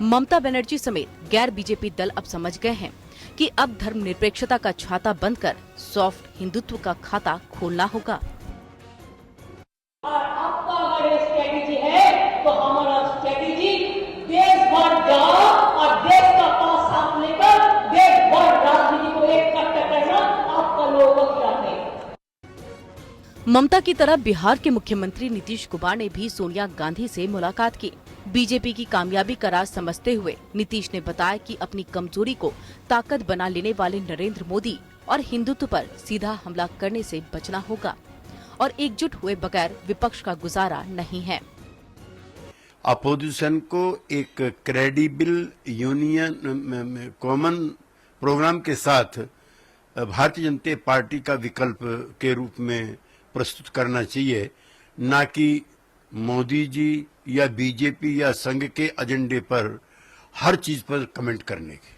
ममता बनर्जी समेत गैर बीजेपी दल अब समझ गए हैं कि अब धर्मनिरपेक्षता का छाता बंद कर सॉफ्ट हिंदुत्व का खाता खोलना होगा। और आपका अगर स्ट्रेटेजी है तो हमारा स्ट्रेटेजी देश भर जाओ और देश का पास साथ लेकर देश भर राजनीति को एक करना आपका लोगों की राह है। ममता की तरह बिहार के मुख्यमंत्री नीतीश कुमार ने भी सोनिया गांधी से मुलाकात की। बीजेपी की कामयाबी का राज समझते हुए नीतीश ने बताया कि अपनी कमजोरी को ताकत बना लेने वाले नरेंद्र मोदी और हिंदुत्व पर सीधा हमला करने से बचना होगा और एकजुट हुए बगैर विपक्ष का गुजारा नहीं है। अपोजिशन को एक क्रेडिबल यूनियन कॉमन प्रोग्राम के साथ भारतीय जनता पार्टी का विकल्प के रूप में प्रस्तुत करना चाहिए, न कि मोदी जी या बीजेपी या संघ के एजेंडे पर हर चीज पर कमेंट करने की।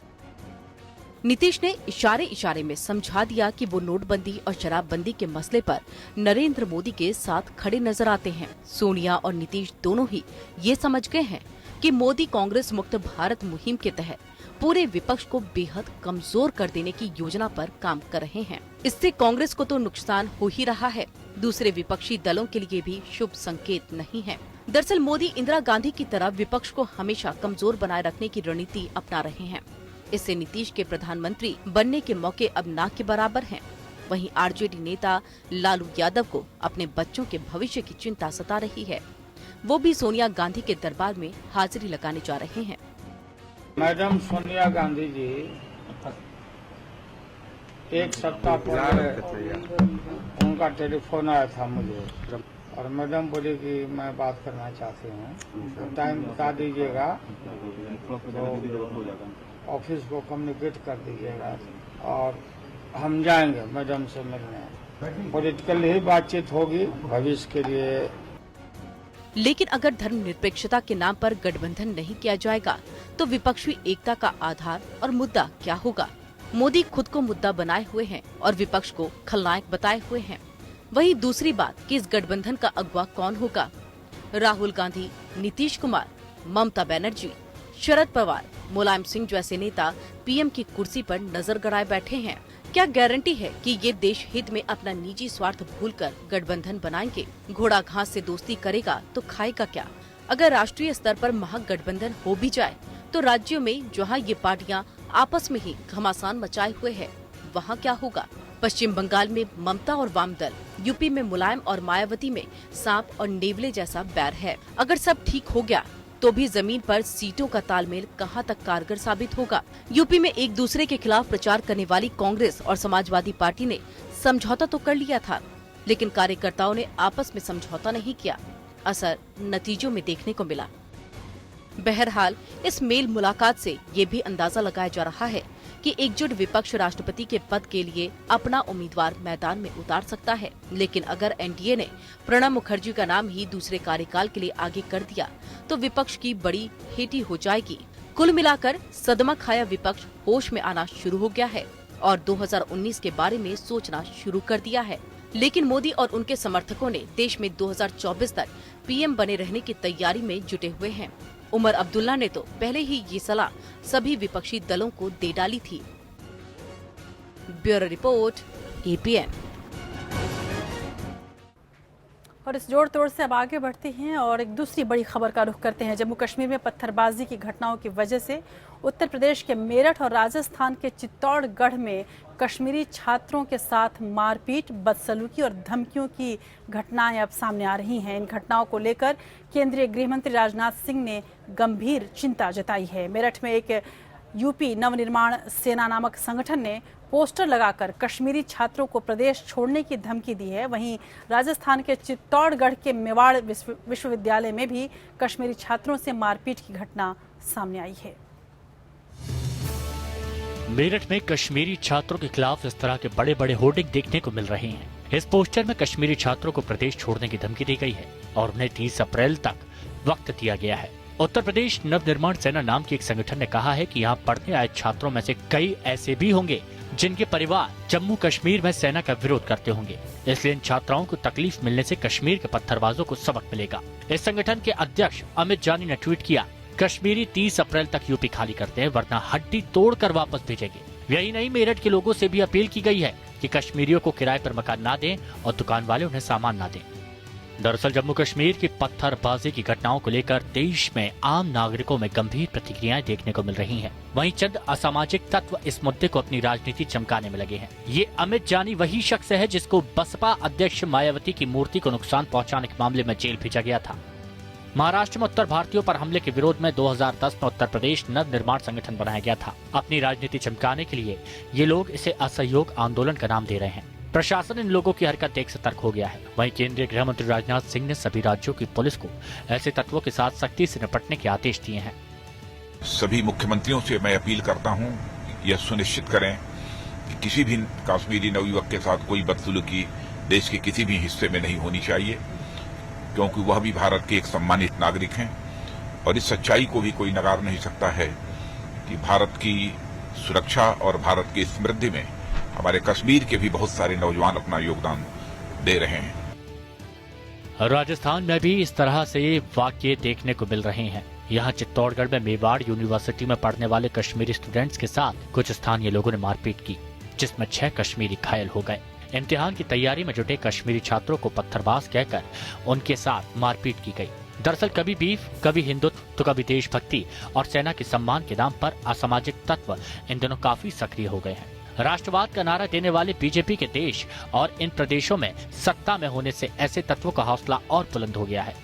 नीतीश ने इशारे में समझा दिया कि वो नोटबंदी और शराबबंदी के मसले पर नरेंद्र मोदी के साथ खड़े नजर आते हैं। सोनिया और नीतीश दोनों ही ये समझ गए हैं कि मोदी कांग्रेस मुक्त भारत मुहिम के तहत पूरे विपक्ष को बेहद कमजोर कर देने की योजना पर काम कर रहे हैं। इससे कांग्रेस को तो नुकसान हो ही रहा है, दूसरे विपक्षी दलों के लिए भी शुभ संकेत नहीं है। दरअसल मोदी इंदिरा गांधी की तरह विपक्ष को हमेशा कमजोर बनाए रखने की रणनीति अपना रहे हैं। इससे नीतीश के प्रधानमंत्री बनने के मौके अब ना के बराबर हैं। वहीं आरजेडी नेता लालू यादव को अपने बच्चों के भविष्य की चिंता सता रही है। वो भी सोनिया गांधी के दरबार में हाजिरी लगाने जा रहे हैं। मैडम सोनिया गांधी जी एक सप्ताह पहले उनका टेलीफोन आया था मुझे और मैडम बोले कि मैं बात करना चाहती हूँ, टाइम बता दीजिएगा तो ऑफिस को कम्युनिकेट कर दीजिएगा और हम जाएंगे मैडम से मिलने। पॉलिटिकल ही बातचीत होगी भविष्य के लिए। लेकिन अगर धर्मनिरपेक्षता के नाम पर गठबंधन नहीं किया जाएगा तो विपक्षी एकता का आधार और मुद्दा क्या होगा? मोदी खुद को मुद्दा बनाए हुए हैं और विपक्ष को खलनायक बताए हुए हैं। वहीं दूसरी बात कि इस गठबंधन का अगुवा कौन होगा? राहुल गांधी, नीतीश कुमार, ममता बनर्जी, शरद पवार, मुलायम सिंह जैसे नेता पीएम की कुर्सी पर नजर गड़ाए बैठे हैं। क्या गारंटी है कि ये देश हित में अपना निजी स्वार्थ भूलकर गठबंधन बनाएंगे? घोड़ा घास से दोस्ती करेगा तो खाएगा क्या? अगर राष्ट्रीय स्तर पर महागठबंधन हो भी जाए तो राज्यों में जहां ये पार्टियां आपस में ही घमासान मचाए हुए है, वहां क्या होगा? पश्चिम बंगाल में ममता और वाम दल, यूपी में मुलायम और मायावती में सांप और नेवले जैसा बैर है। अगर सब ठीक हो गया तो भी जमीन पर सीटों का तालमेल कहां तक कारगर साबित होगा? यूपी में एक दूसरे के खिलाफ प्रचार करने वाली कांग्रेस और समाजवादी पार्टी ने समझौता तो कर लिया था, लेकिन कार्यकर्ताओं ने आपस में समझौता नहीं किया। असर नतीजों में देखने को मिला। बहरहाल इस मेल मुलाकात से ये भी अंदाजा लगाया जा रहा है कि एकजुट विपक्ष राष्ट्रपति के पद के लिए अपना उम्मीदवार मैदान में उतार सकता है, लेकिन अगर एनडीए ने प्रणब मुखर्जी का नाम ही दूसरे कार्यकाल के लिए आगे कर दिया तो विपक्ष की बड़ी हेटी हो जाएगी। कुल मिलाकर सदमा खाया विपक्ष होश में आना शुरू हो गया है और 2019 के बारे में सोचना शुरू कर दिया है। लेकिन मोदी और उनके समर्थकों ने देश में 2024 तक पीएम बने रहने की तैयारी में जुटे हुए हैं। उमर अब्दुल्ला ने तो पहले ही ये सलाह सभी विपक्षी दलों को दे डाली थी। Bureau report, APN. और इस जोड़ तोड़ से अब आगे बढ़ते हैं और एक दूसरी बड़ी खबर का रुख करते हैं। जम्मू कश्मीर में पत्थरबाजी की घटनाओं की वजह से उत्तर प्रदेश के मेरठ और राजस्थान के चित्तौड़गढ़ में कश्मीरी छात्रों के साथ मारपीट, बदसलूकी और धमकियों की घटनाएं अब सामने आ रही हैं। इन घटनाओं को लेकर केंद्रीय गृह मंत्री राजनाथ सिंह ने गंभीर चिंता जताई है। मेरठ में एक यूपी नवनिर्माण सेना नामक संगठन ने पोस्टर लगाकर कश्मीरी छात्रों को प्रदेश छोड़ने की धमकी दी है। वहीं राजस्थान के चित्तौड़गढ़ के मेवाड़ विश्वविद्यालय में भी कश्मीरी छात्रों से मारपीट की घटना सामने आई है। मेरठ में कश्मीरी छात्रों के खिलाफ इस तरह के बड़े बड़े होर्डिंग देखने को मिल रहे हैं। इस पोस्टर में कश्मीरी छात्रों को प्रदेश छोड़ने की धमकी दी गई है और उन्हें 30 अप्रैल तक वक्त दिया गया है। उत्तर प्रदेश नवनिर्माण सेना नाम के एक संगठन ने कहा है कि यहाँ पढ़ने आए छात्रों में से कई ऐसे भी होंगे जिनके परिवार जम्मू कश्मीर में सेना का विरोध करते होंगे, इसलिए इन छात्राओं को तकलीफ मिलने से कश्मीर के पत्थरबाजों को सबक मिलेगा। इस संगठन के अध्यक्ष अमित जानी ने ट्वीट किया, कश्मीरी 30 अप्रैल तक यूपी खाली करते हैं वरना हड्डी तोड़कर वापस भेजेंगे। यही नहीं, मेरठ के लोगों से भी अपील की गई है कि कश्मीरियों को किराए पर मकान ना दें और दुकान वाले उन्हें सामान ना दें। दरअसल जम्मू कश्मीर की पत्थरबाजी की घटनाओं को लेकर देश में आम नागरिकों में गंभीर प्रतिक्रियाएं देखने को मिल रही हैं। वहीं चंद असामाजिक तत्व इस मुद्दे को अपनी राजनीति चमकाने में लगे हैं। ये अमित जानी वही शख्स है जिसको बसपा अध्यक्ष मायावती की मूर्ति को नुकसान पहुंचाने के मामले में जेल भेजा गया था। महाराष्ट्र में उत्तर भारतीयों पर हमले के विरोध में 2010 में उत्तर प्रदेश नवनिर्माण संगठन बनाया गया था। अपनी राजनीति चमकाने के लिए ये लोग इसे असहयोग आंदोलन का नाम दे रहे हैं। प्रशासन इन लोगों की हरकत देख सतर्क हो गया है। वहीं केंद्रीय गृह मंत्री राजनाथ सिंह ने सभी राज्यों की पुलिस को ऐसे तत्वों के साथ सख्ती से निपटने के आदेश दिए हैं। सभी मुख्यमंत्रियों से मैं अपील करता हूं, यह सुनिश्चित करें कि किसी भी कश्मीरी नवयुवक के साथ कोई बदसलूकी देश के किसी भी हिस्से में नहीं होनी चाहिए, क्योंकि वह भी भारत के एक सम्मानित नागरिक हैं और इस सच्चाई को भी कोई नकार नहीं सकता है कि भारत की सुरक्षा और भारत की समृद्धि में हमारे कश्मीर के भी बहुत सारे नौजवान अपना योगदान दे रहे हैं। राजस्थान में भी इस तरह से वाकये देखने को मिल रहे हैं। यहाँ चित्तौड़गढ़ में मेवाड़ यूनिवर्सिटी में पढ़ने वाले कश्मीरी स्टूडेंट्स के साथ कुछ स्थानीय लोगों ने मारपीट की, जिसमें 6 कश्मीरी घायल हो गए। इम्तिहान की तैयारी में जुटे कश्मीरी छात्रों को पत्थरबाज कहकर उनके साथ मारपीट की गई। दरअसल कभी बीफ, कभी हिंदुत्व तो कभी देशभक्ति और सेना के सम्मान के नाम पर असामाजिक तत्व इन दिनों काफी सक्रिय हो गए हैं। राष्ट्रवाद का नारा देने वाले बीजेपी के देश और इन प्रदेशों में सत्ता में होने से ऐसे तत्वों का हौसला और बुलंद हो गया है।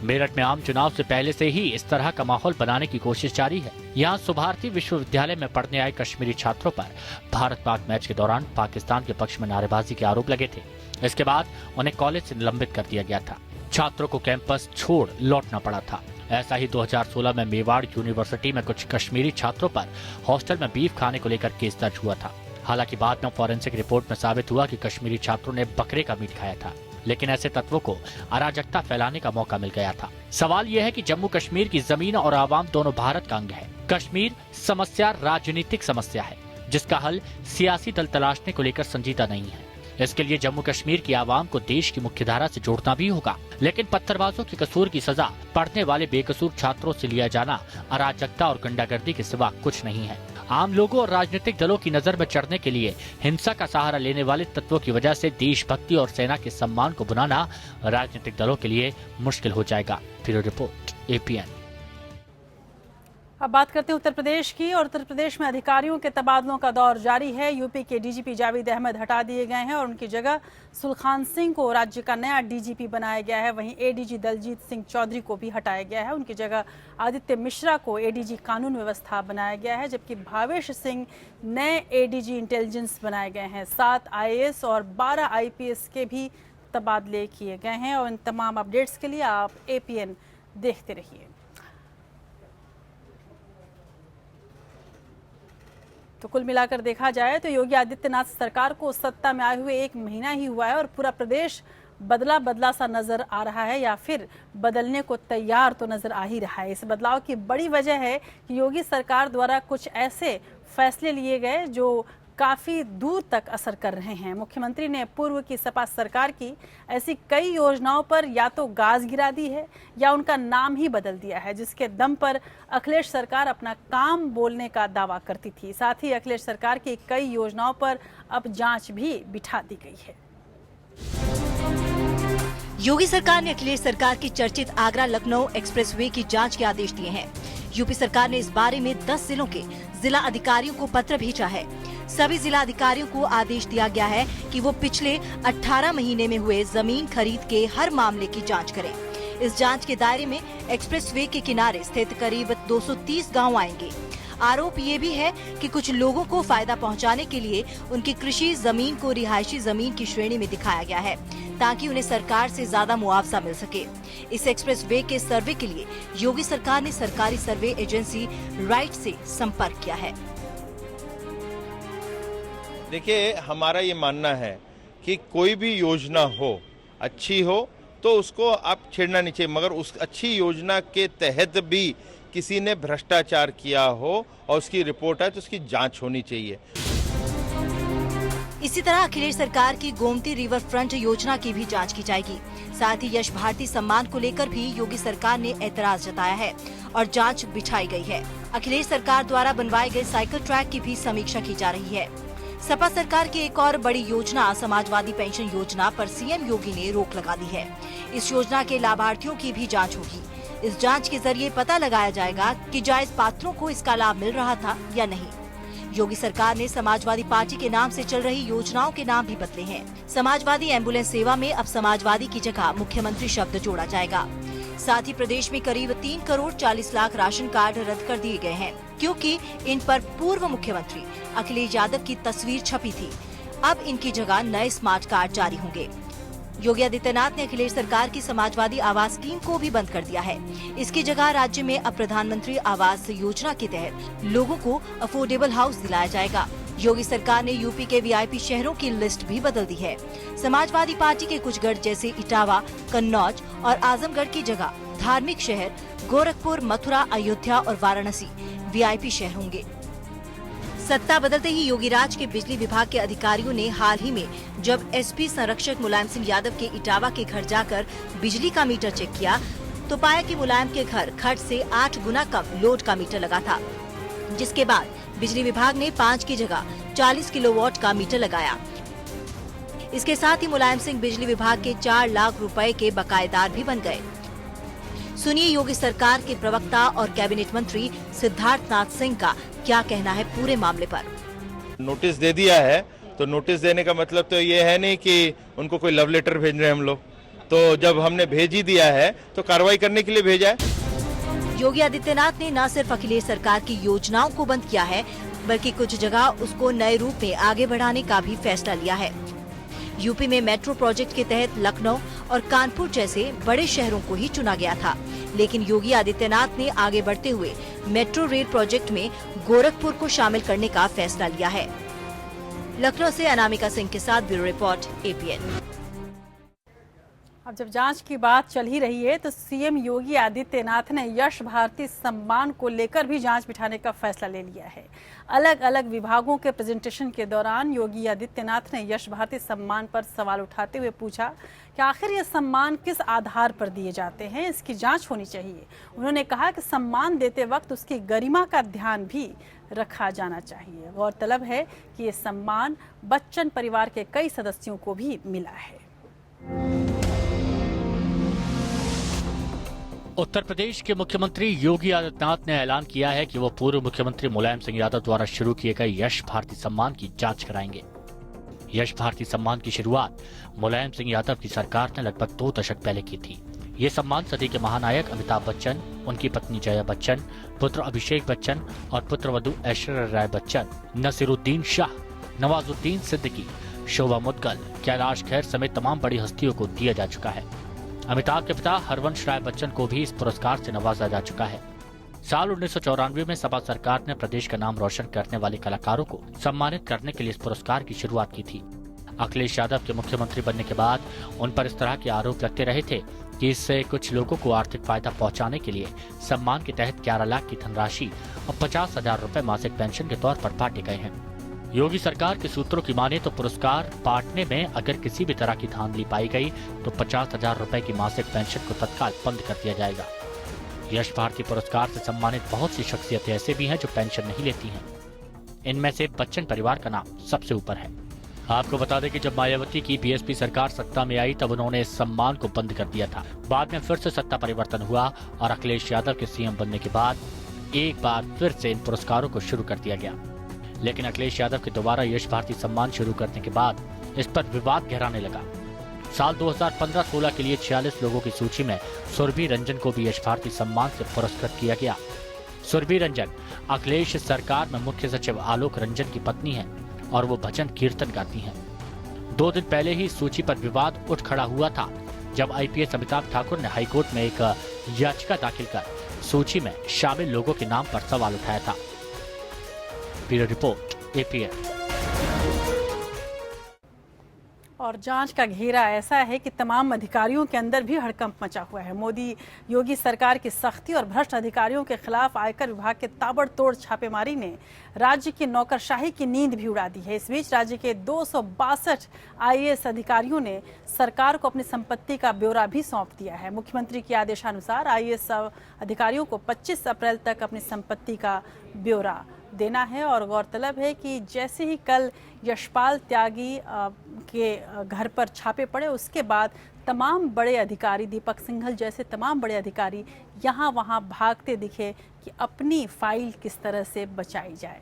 मेरठ में आम चुनाव से पहले से ही इस तरह का माहौल बनाने की कोशिश जारी है। यहाँ सुभारती विश्वविद्यालय में पढ़ने आए कश्मीरी छात्रों पर भारत पाक मैच के दौरान पाकिस्तान के पक्ष में नारेबाजी के आरोप लगे थे। इसके बाद उन्हें कॉलेज से निलंबित कर दिया गया था। छात्रों को कैंपस छोड़ लौटना पड़ा था। ऐसा ही 2016 में मेवाड़ यूनिवर्सिटी में कुछ कश्मीरी छात्रों पर हॉस्टल में बीफ खाने को लेकर केस दर्ज हुआ था। हालांकि बाद में फॉरेंसिक रिपोर्ट में साबित हुआ कि कश्मीरी छात्रों ने बकरे का मीट खाया था। लेकिन ऐसे तत्वों को अराजकता फैलाने का मौका मिल गया था। सवाल यह है कि जम्मू कश्मीर की जमीन और आवाम दोनों भारत का अंग है। कश्मीर समस्या राजनीतिक समस्या है, जिसका हल सियासी दल तलाशने को लेकर संजीदा नहीं है। इसके लिए जम्मू कश्मीर की आवाम को देश की मुख्यधारा से जोड़ना भी होगा। लेकिन पत्थरबाजों के कसूर की सजा पढ़ने वाले बेकसूर छात्रों से लिया जाना अराजकता और गुंडागर्दी के सिवा कुछ नहीं है। आम लोगों और राजनीतिक दलों की नजर में चढ़ने के लिए हिंसा का सहारा लेने वाले तत्वों की वजह से देशभक्ति और सेना के सम्मान को बुनाना राजनीतिक दलों के लिए मुश्किल हो जाएगा। Bureau report, APN। अब बात करते हैं उत्तर प्रदेश की, और उत्तर प्रदेश में अधिकारियों के तबादलों का दौर जारी है। यूपी के DGP जावेद अहमद हटा दिए गए हैं और उनकी जगह सुलखान सिंह को राज्य का नया DGP बनाया गया है। वहीं ADG दलजीत सिंह चौधरी को भी हटाया गया है। उनकी जगह आदित्य मिश्रा को ADG कानून व्यवस्था बनाया गया है, जबकि भावेश सिंह नए ADG इंटेलिजेंस बनाए गए हैं। 7 IAS और 12 IPS के भी तबादले किए गए हैं। और इन तमाम अपडेट्स के लिए आप APN देखते रहिए। तो कुल मिलाकर देखा जाए तो योगी आदित्यनाथ सरकार को सत्ता में आए हुए 1 महीना ही हुआ है और पूरा प्रदेश बदला बदला सा नजर आ रहा है, या फिर बदलने को तैयार तो नजर आ ही रहा है। इस बदलाव की बड़ी वजह है कि योगी सरकार द्वारा कुछ ऐसे फैसले लिए गए जो काफी दूर तक असर कर रहे हैं। मुख्यमंत्री ने पूर्व की सपा सरकार की ऐसी कई योजनाओं पर या तो गाज गिरा दी है या उनका नाम ही बदल दिया है, जिसके दम पर अखिलेश सरकार अपना काम बोलने का दावा करती थी। साथ ही अखिलेश सरकार की कई योजनाओं पर अब जांच भी बिठा दी गई है। योगी सरकार ने अखिलेश सरकार की चर्चित आगरा लखनऊ एक्सप्रेसवे की जांच के आदेश दिए हैं। यूपी सरकार ने इस बारे में 10 जिलों के जिला अधिकारियों को पत्र भेजा है। सभी जिला अधिकारियों को आदेश दिया गया है कि वो पिछले 18 महीने में हुए जमीन खरीद के हर मामले की जांच करें। इस जांच के दायरे में एक्सप्रेसवे के किनारे स्थित करीब 230 गांव आएंगे। आरोप ये भी है कि कुछ लोगों को फायदा पहुंचाने के लिए उनकी कृषि जमीन को रिहायशी जमीन की श्रेणी में दिखाया गया है, ताकि उन्हें सरकार से ज्यादा मुआवजा मिल सके। इस एक्सप्रेसवे के सर्वे के लिए योगी सरकार ने सरकारी सर्वे एजेंसी राइट से संपर्क किया है। देखिए, हमारा ये मानना है कि कोई भी योजना हो, अच्छी हो तो उसको आप छेड़ना नहीं चाहिए, मगर उस अच्छी योजना के तहत भी किसी ने भ्रष्टाचार किया हो और उसकी रिपोर्ट है तो उसकी जांच होनी चाहिए। इसी तरह अखिलेश सरकार की गोमती रिवर फ्रंट योजना की भी जांच की जाएगी। साथ ही यश भारती सम्मान को लेकर भी योगी सरकार ने ऐतराज जताया है और जांच बिछाई गई है। अखिलेश सरकार द्वारा बनवाए गए साइकिल ट्रैक की भी समीक्षा की जा रही है। सपा सरकार की एक और बड़ी योजना समाजवादी पेंशन योजना पर सीएम योगी ने रोक लगा दी है। इस योजना के लाभार्थियों की भी जांच होगी। इस जांच के जरिए पता लगाया जाएगा कि जायज पात्रों को इसका लाभ मिल रहा था या नहीं। योगी सरकार ने समाजवादी पार्टी के नाम से चल रही योजनाओं के नाम भी बदले हैं। समाजवादी एम्बुलेंस सेवा में अब समाजवादी की जगह मुख्यमंत्री शब्द जोड़ा जाएगा। साथ ही प्रदेश में करीब 3 करोड़ 40 लाख राशन कार्ड रद्द कर दिए गए हैं, क्योंकि इन पर पूर्व मुख्यमंत्री अखिलेश यादव की तस्वीर छपी थी। अब इनकी जगह नए स्मार्ट कार्ड जारी होंगे। योगी आदित्यनाथ ने अखिलेश सरकार की समाजवादी आवास स्कीम को भी बंद कर दिया है। इसकी जगह राज्य में अब प्रधानमंत्री आवास योजना के तहत लोगों को अफोर्डेबल हाउस दिलाया जाएगा। योगी सरकार ने यूपी के VIP शहरों की लिस्ट भी बदल दी है। समाजवादी पार्टी के कुछ गढ़ जैसे इटावा, कन्नौज और आजमगढ़ की जगह धार्मिक शहर गोरखपुर, मथुरा, अयोध्या और वाराणसी VIP शहर होंगे। सत्ता बदलते ही योगी राज के बिजली विभाग के अधिकारियों ने हाल ही में जब SP संरक्षक मुलायम सिंह यादव के इटावा के घर जाकर बिजली का मीटर चेक किया तो पाया कि मुलायम के घर खर्च से 8 गुना कम लोड का मीटर लगा था, जिसके बाद बिजली विभाग ने 5 की जगह 40 किलोवाट का मीटर लगाया। इसके साथ ही मुलायम सिंह बिजली विभाग के 4 लाख रुपए के बकायेदार भी बन गए। सुनिए योगी सरकार के प्रवक्ता और कैबिनेट मंत्री सिद्धार्थनाथ सिंह का क्या कहना है पूरे मामले पर। नोटिस दे दिया है तो नोटिस देने का मतलब तो ये है नहीं कि उनको कोई लव लेटर भेज रहे हैं हम लोग, तो जब हमने भेज ही दिया है तो कार्रवाई करने के लिए भेजा है। योगी आदित्यनाथ ने न सिर्फ अखिलेश सरकार की योजनाओं को बंद किया है, बल्कि कुछ जगह उसको नए रूप में आगे बढ़ाने का भी फैसला लिया है। यूपी में मेट्रो प्रोजेक्ट के तहत लखनऊ और कानपुर जैसे बड़े शहरों को ही चुना गया था, लेकिन योगी आदित्यनाथ ने आगे बढ़ते हुए मेट्रो रेल प्रोजेक्ट में गोरखपुर को शामिल करने का फैसला लिया है। लखनऊ से अनामिका सिंह के साथ ब्यूरो रिपोर्ट APN। अब जब जांच की बात चल ही रही है तो सीएम योगी आदित्यनाथ ने यश भारती सम्मान को लेकर भी जांच बिठाने का फैसला ले लिया है। अलग अलग विभागों के प्रेजेंटेशन के दौरान योगी आदित्यनाथ ने यश भारती सम्मान पर सवाल उठाते हुए पूछा कि आखिर ये सम्मान किस आधार पर दिए जाते हैं, इसकी जांच होनी चाहिए। उन्होंने कहा कि सम्मान देते वक्त उसकी गरिमा का ध्यान भी रखा जाना चाहिए। गौरतलब है कि ये सम्मान बच्चन परिवार के कई सदस्यों को भी मिला है। उत्तर प्रदेश के मुख्यमंत्री योगी आदित्यनाथ ने ऐलान किया है कि वो पूर्व मुख्यमंत्री मुलायम सिंह यादव द्वारा शुरू किए गए यश भारती सम्मान की जांच कराएंगे। यश भारती सम्मान की शुरुआत मुलायम सिंह यादव की सरकार ने लगभग 2 दशक पहले की थी। ये सम्मान सदी के महानायक अमिताभ बच्चन, उनकी पत्नी जया बच्चन, पुत्र अभिषेक बच्चन और पुत्रवधू ऐश्वर्या राय बच्चन, नसीरुद्दीन शाह, नवाजुद्दीन सिद्दीकी, शोभा मुद्गल, कैलाश खेर समेत तमाम बड़ी हस्तियों को दिया जा चुका है। अमिताभ के पिता हरवंश राय बच्चन को भी इस पुरस्कार से नवाजा जा चुका है। साल 1994 में सपा सरकार ने प्रदेश का नाम रोशन करने वाले कलाकारों को सम्मानित करने के लिए इस पुरस्कार की शुरुआत की थी। अखिलेश यादव के मुख्यमंत्री बनने के बाद उन पर इस तरह के आरोप लगते रहे थे कि इससे कुछ लोगों को आर्थिक फायदा पहुंचाने के लिए सम्मान के तहत 11 लाख की धनराशि और 50,000 रुपए मासिक पेंशन के तौर पर बांटे गए हैं। योगी सरकार के सूत्रों की माने तो पुरस्कार बांटने में अगर किसी भी तरह की धांधली पाई गई तो 50,000 रुपए की मासिक पेंशन को तत्काल बंद कर दिया जाएगा। यश भारती पुरस्कार से सम्मानित बहुत सी शख्सियतें ऐसे भी हैं जो पेंशन नहीं लेती हैं। इनमें से बच्चन परिवार का नाम सबसे ऊपर है। आपको बता दें कि जब मायावती की बीएसपी सरकार सत्ता में आई तब उन्होंने इस सम्मान को बंद कर दिया था। बाद में फिर से सत्ता परिवर्तन हुआ और अखिलेश यादव के सीएम बनने के बाद एक बार फिर से इन पुरस्कारों को शुरू कर दिया गया। लेकिन अखिलेश यादव के दोबारा यश भारती सम्मान शुरू करने के बाद इस पर विवाद गहराने लगा। साल 2015-16 के लिए 46 लोगों की सूची में सुरभि रंजन को भी यश भारती सम्मान से पुरस्कृत किया गया। सुरभि रंजन अखिलेश सरकार में मुख्य सचिव आलोक रंजन की पत्नी है और वो भजन कीर्तन गाती हैं। 2 दिन पहले ही सूची पर विवाद उठ खड़ा हुआ था जब आईपीएस अमिताभ ठाकुर ने हाईकोर्ट में एक याचिका दाखिल कर सूची में शामिल लोगों के नाम पर सवाल उठाया था। Bureau report APN. और जांच का घेरा ऐसा है कि तमाम अधिकारियों के अंदर भी हड़कंप मचा हुआ है। मोदी योगी सरकार की सख्ती और भ्रष्ट अधिकारियों के खिलाफ आयकर विभाग के ताबड़तोड़ छापेमारी ने राज्य की नौकरशाही की नींद भी उड़ा दी है। इस बीच राज्य के 262 आईएएस अधिकारियों ने सरकार को अपनी संपत्ति का ब्यौरा भी सौंप दिया है। मुख्यमंत्री के आदेशानुसार आईएएस अधिकारियों को 25 अप्रैल तक अपनी संपत्ति का ब्यौरा देना है। और गौरतलब है कि जैसे ही कल यशपाल त्यागी के घर पर छापे पड़े उसके बाद तमाम बड़े अधिकारी, दीपक सिंघल जैसे तमाम बड़े अधिकारी यहाँ वहाँ भागते दिखे कि अपनी फाइल किस तरह से बचाई जाए।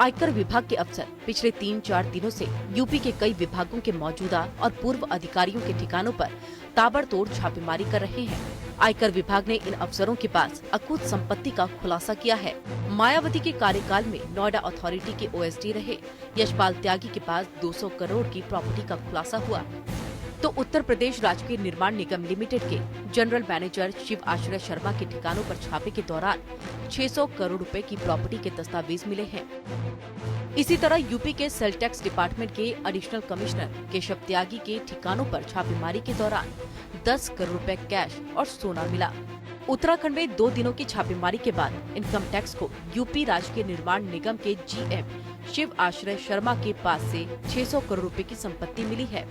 आयकर विभाग के अफसर पिछले 3-4 दिनों से यूपी के कई विभागों के मौजूदा और पूर्व अधिकारियों के ठिकानों पर ताबड़तोड़ छापेमारी कर रहे हैं। आयकर विभाग ने इन अफसरों के पास अकूत संपत्ति का खुलासा किया है। मायावती के कार्यकाल में नोएडा अथॉरिटी के ओएसडी रहे यशपाल त्यागी के पास 200 करोड़ की प्रॉपर्टी का खुलासा हुआ। तो उत्तर प्रदेश राजकीय निर्माण निगम लिमिटेड के जनरल मैनेजर शिव आश्रय शर्मा के ठिकानों पर छापे के दौरान 600 करोड़ रुपए की प्रॉपर्टी के दस्तावेज मिले हैं। इसी तरह यूपी के सेल टैक्स डिपार्टमेंट के एडिशनल कमिश्नर केशव त्यागी के ठिकानों पर छापेमारी के दौरान 10 करोड़ रुपए कैश और सोना मिला। उत्तराखंड में 2 दिनों की छापेमारी के बाद इनकम टैक्स को यूपी राजकीय निर्माण निगम के जीएम शिव आश्रय शर्मा के पास से 600 करोड़ रुपए की संपत्ति मिली है।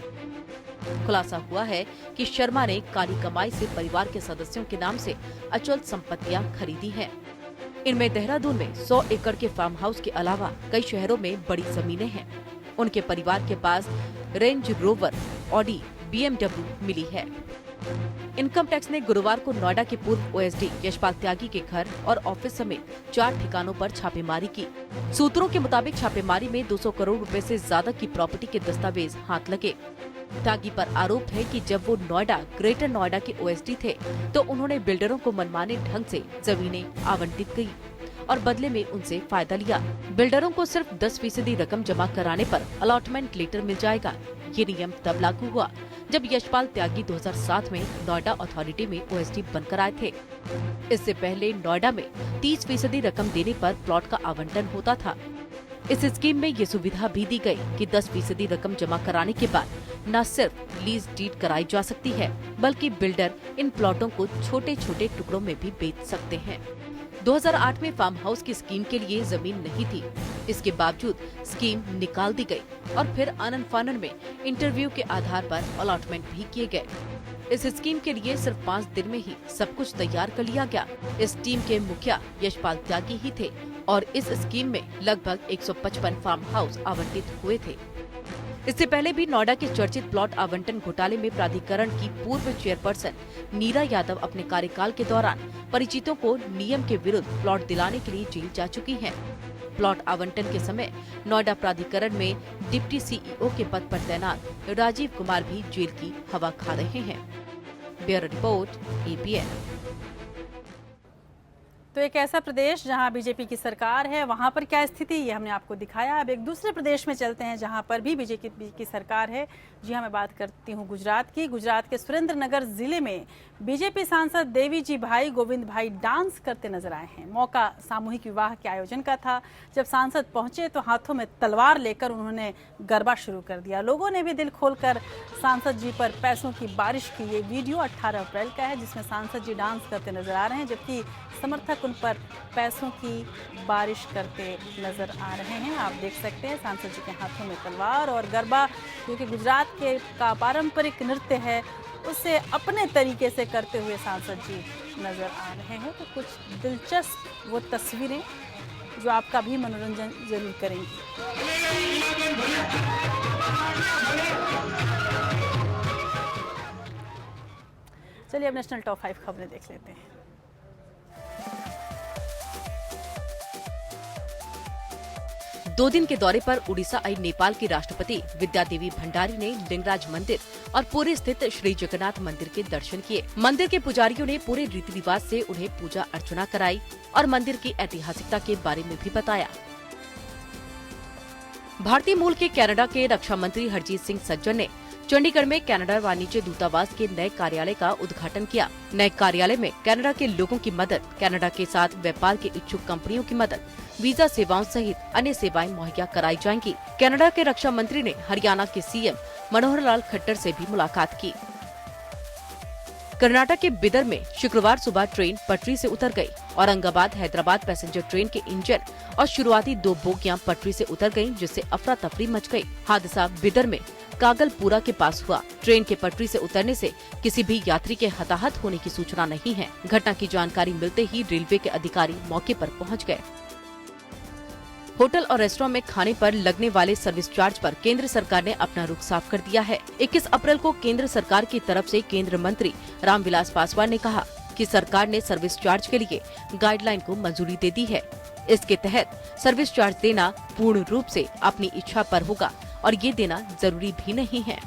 खुलासा हुआ है कि शर्मा ने काली कमाई से परिवार के सदस्यों के नाम से अचल संपत्तियां खरीदी हैं। इनमें देहरादून में 100 एकड़ के फार्म हाउस के अलावा कई शहरों में बड़ी जमीनें हैं। उनके परिवार के पास रेंज रोवर, ऑडी, BMW मिली है। इनकम टैक्स ने गुरुवार को नोएडा के पूर्व ओएसडी यशपाल त्यागी के घर और ऑफिस समेत 4 ठिकानों पर छापेमारी की। सूत्रों के मुताबिक छापेमारी में 200 करोड़ रुपए से ज्यादा की प्रॉपर्टी के दस्तावेज हाथ लगे। त्यागी पर आरोप है कि जब वो नोएडा, ग्रेटर नोएडा के ओएसडी थे तो उन्होंने बिल्डरों को मनमाने ढंग से जमीनें आवंटित की और बदले में उनसे फायदा लिया। बिल्डरों को सिर्फ 10% रकम जमा कराने पर अलॉटमेंट लेटर मिल जाएगा। ये नियम तब लागू हुआ जब यशपाल त्यागी 2007 में नोएडा अथॉरिटी में ओएसडी बनकर आए थे। इससे पहले नोएडा में 30% रकम देने पर प्लॉट का आवंटन होता था। इस स्कीम में ये सुविधा भी दी गई कि 10% रकम जमा कराने के बाद न सिर्फ लीज डीड कराई जा सकती है, बल्कि बिल्डर इन प्लॉटों को छोटे छोटे टुकड़ों में भी बेच सकते हैं। 2008 में फार्म हाउस की स्कीम के लिए जमीन नहीं थी। इसके बावजूद स्कीम निकाल दी गई और फिर आनन फानन में इंटरव्यू के आधार पर अलॉटमेंट भी किए गए। इस स्कीम के लिए सिर्फ 5 दिन में ही सब कुछ तैयार कर लिया गया। इस टीम के मुखिया यशपाल त्यागी ही थे और इस स्कीम में लगभग 155 फार्म हाउस आवंटित हुए थे। इससे पहले भी नोएडा के चर्चित प्लॉट आवंटन घोटाले में प्राधिकरण की पूर्व चेयरपर्सन नीरा यादव अपने कार्यकाल के दौरान परिचितों को नियम के विरुद्ध प्लॉट दिलाने के लिए जेल जा चुकी हैं। प्लॉट आवंटन के समय नोएडा प्राधिकरण में डिप्टी सीईओ के पद पर तैनात राजीव कुमार भी जेल की हवा खा रहे हैं। Bureau report, APN। तो एक ऐसा प्रदेश जहां बीजेपी की सरकार है, वहां पर क्या स्थिति, ये हमने आपको दिखाया। अब एक दूसरे प्रदेश में चलते हैं जहां पर भी बीजेपी की सरकार है। जी हाँ, मैं बात करती हूं गुजरात की। गुजरात के सुरेंद्रनगर जिले में बीजेपी सांसद देवीजी भाई गोविंद भाई डांस करते नजर आए हैं। मौका सामूहिक विवाह के आयोजन का था। जब सांसद पहुंचे तो हाथों में तलवार लेकर उन्होंने गरबा शुरू कर दिया। लोगों ने भी दिल खोलकर सांसद जी पर पैसों की बारिश की। ये वीडियो 18 अप्रैल का है, जिसमें सांसद जी डांस करते नजर आ रहे हैं, जबकि समर्थक उन पर पैसों की बारिश करते नजर आ रहे हैं। आप देख सकते हैं सांसद जी के हाथों में तलवार और गरबा, क्योंकि गुजरात का पारंपरिक नृत्य है, उसे अपने तरीके से करते हुए सांसद जी नजर आ रहे हैं। तो कुछ दिलचस्प वो तस्वीरें जो आपका भी मनोरंजन जरूर करेंगी। चलिए अब नेशनल टॉप 5 खबरें देख लेते हैं। दो दिन के दौरे पर उड़ीसा आई नेपाल की राष्ट्रपति विद्या देवी भंडारी ने लिंगराज मंदिर और पुरी स्थित श्री जगन्नाथ मंदिर के दर्शन किए। मंदिर के पुजारियों ने पूरे रीति रिवाज से उन्हें पूजा अर्चना कराई और मंदिर की ऐतिहासिकता के बारे में भी बताया। भारतीय मूल के कनाडा के रक्षा मंत्री हरजीत सिंह सज्जन ने चंडीगढ़ में कनाडा वाणिज्य दूतावास के नए कार्यालय का उद्घाटन किया। नए कार्यालय में कनाडा के लोगों की मदद, कनाडा के साथ व्यापार के इच्छुक कंपनियों की मदद, वीजा सेवाओं सहित अन्य सेवाएं मुहैया कराई जाएंगी। कनाडा के रक्षा मंत्री ने हरियाणा के सीएम मनोहर लाल खट्टर से भी मुलाकात की। कर्नाटक के बिदर में शुक्रवार सुबह ट्रेन पटरी से उतर गई। औरंगाबाद हैदराबाद पैसेंजर ट्रेन के इंजन और शुरुआती 2 बोगियां पटरी से उतर गयीं, जिससे अफरा तफरी मच गई। हादसा बिदर में कागलपुरा के पास हुआ। ट्रेन के पटरी से उतरने से किसी भी यात्री के हताहत होने की सूचना नहीं है। घटना की जानकारी मिलते ही रेलवे के अधिकारी मौके पर पहुंच गए। होटल और रेस्टोरेंट में खाने पर लगने वाले सर्विस चार्ज पर केंद्र सरकार ने अपना रुख साफ कर दिया है। 21 अप्रैल को केंद्र सरकार की तरफ से केंद्रीय मंत्री रामविलास पासवान ने कहा कि सरकार ने सर्विस चार्ज के लिए गाइडलाइन को मंजूरी दे दी है। इसके तहत सर्विस चार्ज देना पूर्ण रूप से अपनी इच्छा पर होगा और ये देना जरूरी भी नहीं है।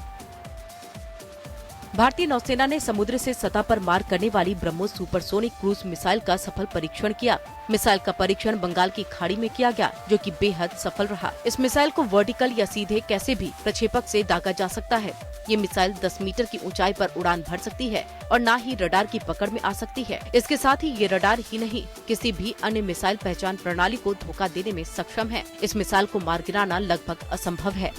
भारतीय नौसेना ने समुद्र से सतह पर मार करने वाली ब्रह्मोस सुपरसोनिक क्रूज मिसाइल का सफल परीक्षण किया। मिसाइल का परीक्षण बंगाल की खाड़ी में किया गया, जो कि बेहद सफल रहा। इस मिसाइल को वर्टिकल या सीधे कैसे भी प्रक्षेपक से दागा जा सकता है। ये मिसाइल 10 मीटर की ऊंचाई पर उड़ान भर सकती है और न ही रडार की पकड़ में आ सकती है। इसके साथ ही ये रडार ही नहीं, किसी भी अन्य मिसाइल पहचान प्रणाली को धोखा देने में सक्षम है। इस मिसाइल को मार गिराना लगभग असंभव है।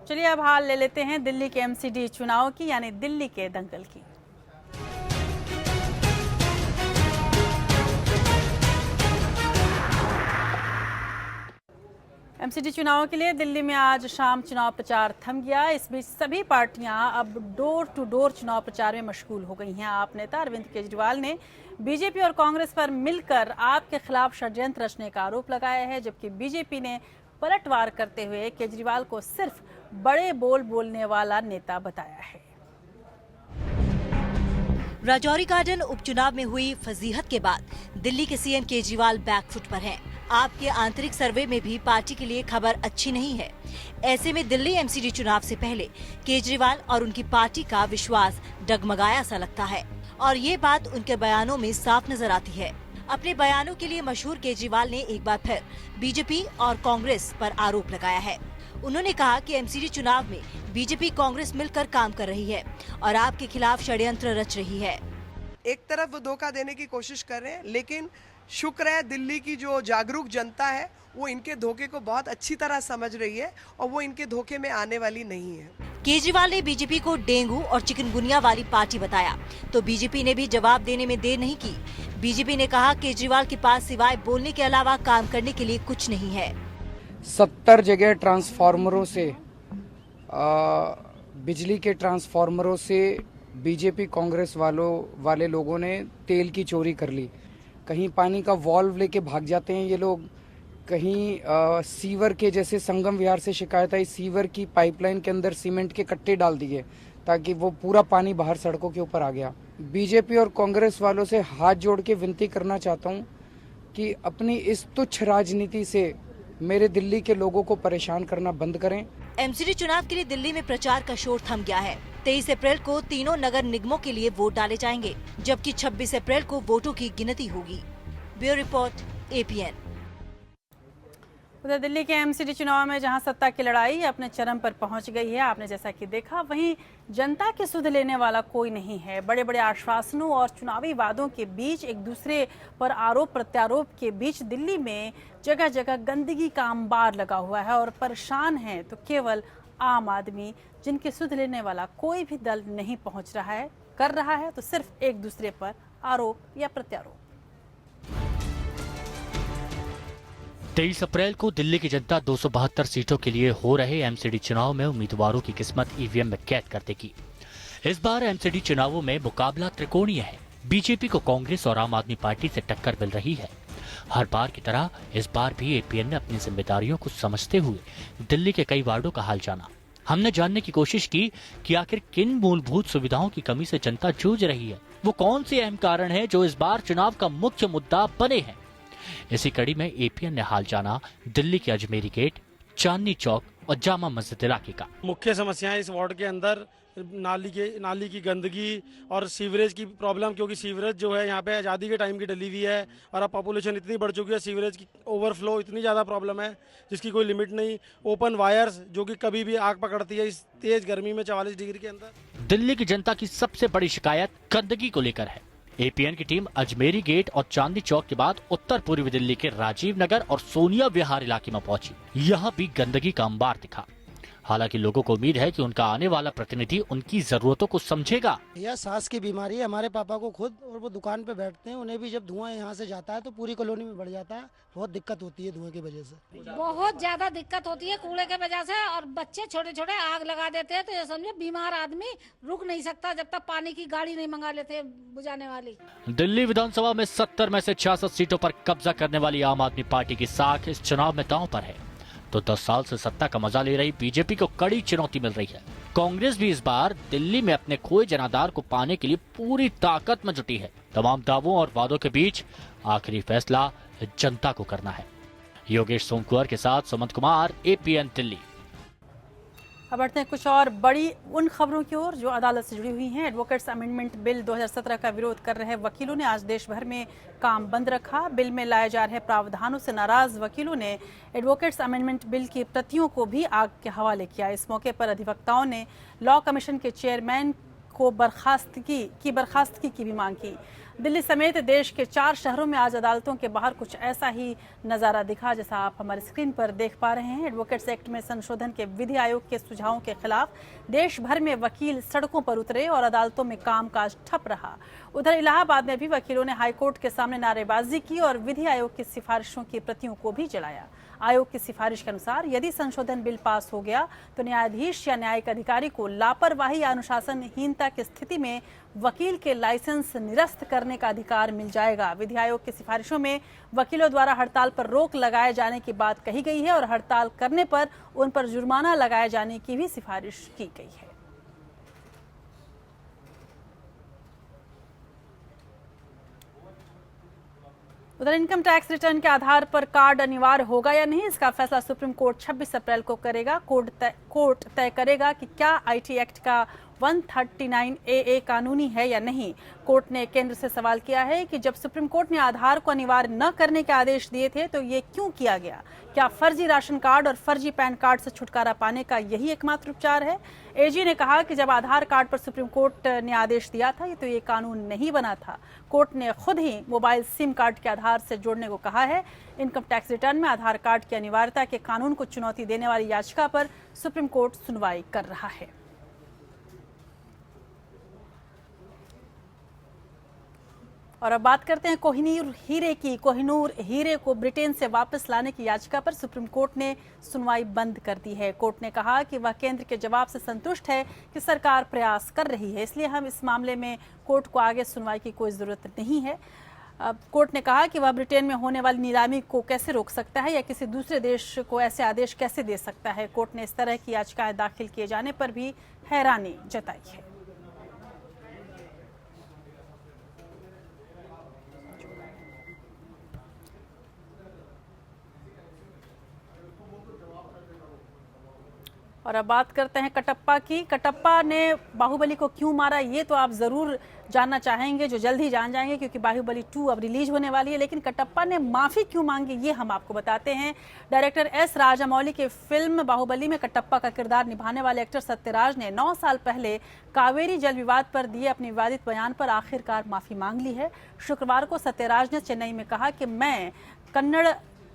चलिए अब हाल ले लेते हैं दिल्ली के MCD चुनाव की, यानी दिल्ली के दंगल की। MCD चुनाव के लिए दिल्ली में आज शाम चुनाव प्रचार थम गया। इस बीच सभी पार्टियां अब डोर टू डोर चुनाव प्रचार में मशगूल हो गई हैं। आप नेता अरविंद केजरीवाल ने बीजेपी और कांग्रेस पर मिलकर आपके खिलाफ षड्यंत्र रचने का आरोप लगाया है, जबकि बीजेपी ने पलटवार करते हुए केजरीवाल को सिर्फ बड़े बोल बोलने वाला नेता बताया है। राजौरी गार्डन उपचुनाव में हुई फजीहत के बाद दिल्ली के सीएम केजरीवाल बैकफुट पर हैं। आपके आंतरिक सर्वे में भी पार्टी के लिए खबर अच्छी नहीं है। ऐसे में दिल्ली MCD चुनाव से पहले केजरीवाल और उनकी पार्टी का विश्वास डगमगाया सा लगता है और ये बात उनके बयानों में साफ नजर आती है। अपने बयानों के लिए मशहूर केजरीवाल ने एक बार फिर बीजेपी और कांग्रेस पर आरोप लगाया है। उन्होंने कहा कि MCD चुनाव में बीजेपी कांग्रेस मिलकर काम कर रही है और आपके खिलाफ षड्यंत्र रच रही है। एक तरफ वो धोखा देने की कोशिश कर रहे हैं, लेकिन शुक्र है दिल्ली की जो जागरूक जनता है वो इनके धोखे को बहुत अच्छी तरह समझ रही है और वो इनके धोखे में आने वाली नहीं है। केजरीवाल ने बीजेपी को डेंगू और चिकनगुनिया वाली पार्टी बताया तो बीजेपी ने भी जवाब देने में देर नहीं की। बीजेपी ने कहा केजरीवाल के पास सिवाय बोलने के अलावा काम करने के लिए कुछ नहीं है। 70 जगह ट्रांसफार्मरों से बिजली के ट्रांसफार्मरों से बीजेपी कांग्रेस वाले लोगों ने तेल की चोरी कर ली। कहीं पानी का वॉल्व लेके भाग जाते हैं ये लोग, कहीं सीवर के, जैसे संगम विहार से शिकायत आई, सीवर की पाइपलाइन के अंदर सीमेंट के कट्टे डाल दिए ताकि वो पूरा पानी बाहर सड़कों के ऊपर आ गया। बीजेपी और कांग्रेस वालों से हाथ जोड़ के विनती करना चाहता हूं कि अपनी इस तुच्छ राजनीति से मेरे दिल्ली के लोगों को परेशान करना बंद करें। एमसीडी चुनाव के लिए दिल्ली में प्रचार का शोर थम गया है। 23 अप्रैल को तीनों नगर निगमों के लिए वोट डाले जाएंगे, जबकि 26 अप्रैल को वोटों की गिनती होगी। Bureau report, APN। उधर दिल्ली के एमसीडी चुनाव में जहां सत्ता की लड़ाई अपने चरम पर पहुंच गई है, आपने जैसा कि देखा, वहीं जनता की सुध लेने वाला कोई नहीं है। बड़े बड़े आश्वासनों और चुनावी वादों के बीच, एक दूसरे पर आरोप प्रत्यारोप के बीच दिल्ली में जगह जगह गंदगी का अंबार लगा हुआ है और परेशान है तो केवल आम आदमी, जिनकी सुध लेने वाला कोई भी दल नहीं पहुंच रहा है, कर रहा है तो सिर्फ एक दूसरे पर आरोप या प्रत्यारोप। 23 अप्रैल को दिल्ली की जनता 272 सीटों के लिए हो रहे एमसीडी चुनाव में उम्मीदवारों की किस्मत ईवीएम में कैद कर देगी। इस बार एमसीडी चुनावों में मुकाबला त्रिकोणीय है। बीजेपी को कांग्रेस और आम आदमी पार्टी से टक्कर मिल रही है। हर बार की तरह इस बार भी एपीएन ने अपनी जिम्मेदारियों को समझते हुए दिल्ली के कई वार्डों का हाल जाना। हमने जानने की कोशिश की कि आखिर किन मूलभूत सुविधाओं की कमी से जनता जूझ रही है, वो कौन से अहम कारण हैं जो इस बार चुनाव का मुख्य मुद्दा बने हैं। इसी कड़ी में एपीएन ने हाल जाना दिल्ली के अजमेरी गेट, चांदनी चौक और जामा मस्जिद इलाके का। मुख्य समस्याएं इस वार्ड के अंदर नाली की गंदगी और सीवरेज की प्रॉब्लम, क्योंकि सीवरेज जो है यहाँ पे आज़ादी के टाइम की डली हुई है और अब पॉपुलेशन इतनी बढ़ चुकी है, सीवरेज की ओवरफ्लो इतनी ज़्यादा प्रॉब्लम है जिसकी कोई लिमिट नहीं। ओपन वायर्स जो कि कभी भी आग पकड़ती है इस तेज गर्मी में 44 डिग्री के अंदर। दिल्ली की जनता की सबसे बड़ी शिकायत गंदगी को लेकर है। एपीएन की टीम अजमेरी गेट और चांदनी चौक के बाद उत्तर पूर्वी दिल्ली के राजीव नगर और सोनिया विहार इलाके में पहुंची। यहाँ भी गंदगी का अंबार दिखा। हालांकि लोगों को उम्मीद है कि उनका आने वाला प्रतिनिधि उनकी जरूरतों को समझेगा। यह सांस की बीमारी है हमारे पापा को खुद, और वो दुकान पे बैठते हैं, उन्हें भी जब धुआं यहाँ से जाता है तो पूरी कॉलोनी में बढ़ जाता है। बहुत दिक्कत होती है धुएं की वजह से, बहुत ज्यादा दिक्कत होती है कूड़े के वजह से। और बच्चे छोटे छोटे आग लगा देते हैं तो ये समझे बीमार आदमी रुक नहीं सकता जब तक पानी की गाड़ी नहीं मंगा लेते बुझाने वाली। दिल्ली विधानसभा में 70 में से 66 सीटों पर कब्जा करने वाली आम आदमी पार्टी की साख इस चुनाव में दांव पर है, तो 10 साल से सत्ता का मजा ले रही बीजेपी को कड़ी चुनौती मिल रही है। कांग्रेस भी इस बार दिल्ली में अपने खोए जनाधार को पाने के लिए पूरी ताकत में जुटी है। तमाम दावों और वादों के बीच आखिरी फैसला जनता को करना है। योगेश सोमकुमार के साथ सुमंत कुमार, एपीएन दिल्ली। अब बढ़ते हैं कुछ और बड़ी उन खबरों की ओर जो अदालत से जुड़ी हुई हैं। एडवोकेट्स अमेंडमेंट बिल 2017 का विरोध कर रहे वकीलों ने आज देश भर में काम बंद रखा। बिल में लाए जा रहे प्रावधानों से नाराज वकीलों ने एडवोकेट्स अमेंडमेंट बिल की प्रतियों को भी आग के हवाले किया। इस मौके पर अधिवक्ताओं ने लॉ कमीशन के चेयरमैन को बर्खास्तगी की भी मांग की। दिल्ली समेत देश के 4 शहरों में आज अदालतों के बाहर कुछ ऐसा ही नज़ारा दिखा जैसा आप हमारे स्क्रीन पर देख पा रहे हैं। एडवोकेट्स एक्ट में संशोधन के विधि आयोग के सुझावों के खिलाफ देश भर में वकील सड़कों पर उतरे और अदालतों में कामकाज ठप रहा। उधर इलाहाबाद में भी वकीलों ने हाईकोर्ट के सामने नारेबाजी की और विधि आयोग की सिफारिशों की प्रतियों को भी जलाया। आयोग की सिफारिश के अनुसार यदि संशोधन बिल पास हो गया तो न्यायाधीश या न्यायिक अधिकारी को लापरवाही या अनुशासनहीनता की स्थिति में वकील के लाइसेंस निरस्त करने का अधिकार मिल जाएगा। विधि आयोग की सिफारिशों में वकीलों द्वारा हड़ताल पर रोक लगाए जाने की बात कही गई है और हड़ताल करने पर उन पर जुर्माना लगाए जाने की भी सिफारिश की गई है। उधर इनकम टैक्स रिटर्न के आधार पर कार्ड अनिवार्य होगा या नहीं, इसका फैसला सुप्रीम कोर्ट 26 अप्रैल को करेगा। कोर्ट तय करेगा कि क्या आईटी एक्ट का 139 AA कानूनी है या नहीं। कोर्ट ने केंद्र से सवाल किया है कि जब सुप्रीम कोर्ट ने आधार को अनिवार्य न करने के आदेश दिए थे तो ये क्यों किया गया? क्या फर्जी राशन कार्ड और फर्जी पैन कार्ड से छुटकारा पाने का यही एकमात्र उपचार है? एजी ने कहा कि जब आधार कार्ड पर सुप्रीम कोर्ट ने आदेश दिया था तो ये कानून नहीं बना था। कोर्ट ने खुद ही मोबाइल सिम कार्ड के आधार से जोड़ने को कहा है। इनकम टैक्स रिटर्न में आधार कार्ड की अनिवार्यता के कानून को चुनौती देने वाली याचिका पर सुप्रीम कोर्ट सुनवाई कर रहा है। और अब बात करते हैं कोहिनूर हीरे की। कोहिनूर हीरे को ब्रिटेन से वापस लाने की याचिका पर सुप्रीम कोर्ट ने सुनवाई बंद कर दी है। कोर्ट ने कहा कि वह केंद्र के जवाब से संतुष्ट है कि सरकार प्रयास कर रही है, इसलिए हम इस मामले में कोर्ट को आगे सुनवाई की कोई जरूरत नहीं है। अब कोर्ट ने कहा कि वह ब्रिटेन में होने वाली नीलामी को कैसे रोक सकता है या किसी दूसरे देश को ऐसे आदेश कैसे दे सकता है। कोर्ट ने इस तरह की याचिकाएं दाखिल किए जाने पर भी हैरानी जताई है। और अब बात करते हैं कटप्पा की। कटप्पा ने बाहुबली को क्यों मारा, ये तो आप जरूर जानना चाहेंगे, जो जल्द ही जान जाएंगे क्योंकि बाहुबली 2 अब रिलीज होने वाली है। लेकिन कटप्पा ने माफी क्यों मांगी ये हम आपको बताते हैं। डायरेक्टर एस राजामौली के फिल्म बाहुबली में कटप्पा का किरदार निभाने वाले एक्टर सत्यराज ने 9 साल पहले कावेरी जल विवाद पर दिए अपने विवादित बयान पर आखिरकार माफी मांग ली है। शुक्रवार को सत्यराज ने चेन्नई में कहा कि मैं कन्नड़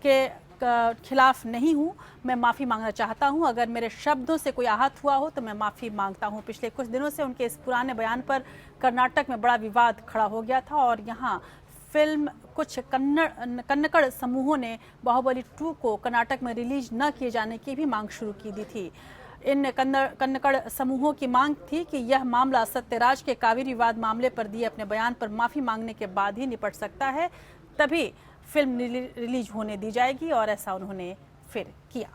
के खिलाफ नहीं हूं, मैं माफी मांगना चाहता हूं। अगर मेरे शब्दों से कोई आहत हुआ हो तो मैं माफी मांगता हूं। पिछले कुछ दिनों से उनके इस पुराने बयान पर कर्नाटक में बड़ा विवाद खड़ा हो गया था और यहां फिल्म कुछ कन्नड़ समूहों ने बाहुबली 2 को कर्नाटक में रिलीज न किए जाने की भी मांग शुरू की दी थी। इन कन्नड़ समूहों की मांग थी कि यह मामला सत्यराज के कावेरी विवाद मामले पर दिए अपने बयान पर माफी मांगने के बाद ही निपट सकता है, तभी फिल्म रिलीज होने दी जाएगी और ऐसा उन्होंने फिर किया।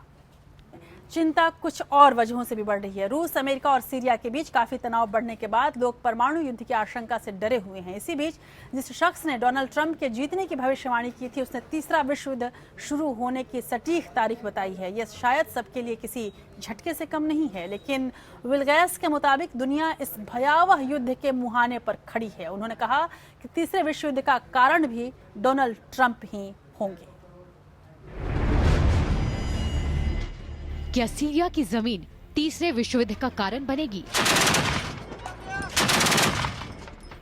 चिंता कुछ और वजहों से भी बढ़ रही है। रूस, अमेरिका और सीरिया के बीच काफी तनाव बढ़ने के बाद लोग परमाणु युद्ध की आशंका से डरे हुए हैं। इसी बीच जिस शख्स ने डोनाल्ड ट्रंप के जीतने की भविष्यवाणी की थी, उसने तीसरा विश्व युद्ध शुरू होने की सटीक तारीख बताई है। यह शायद सबके लिए किसी झटके से कम नहीं है, लेकिन विलगैस के मुताबिक दुनिया इस भयावह युद्ध के मुहाने पर खड़ी है। उन्होंने कहा कि तीसरे विश्व युद्ध का कारण भी डोनाल्ड ट्रंप ही होंगे। क्या सीरिया की जमीन तीसरे विश्व युद्ध का कारण बनेगी?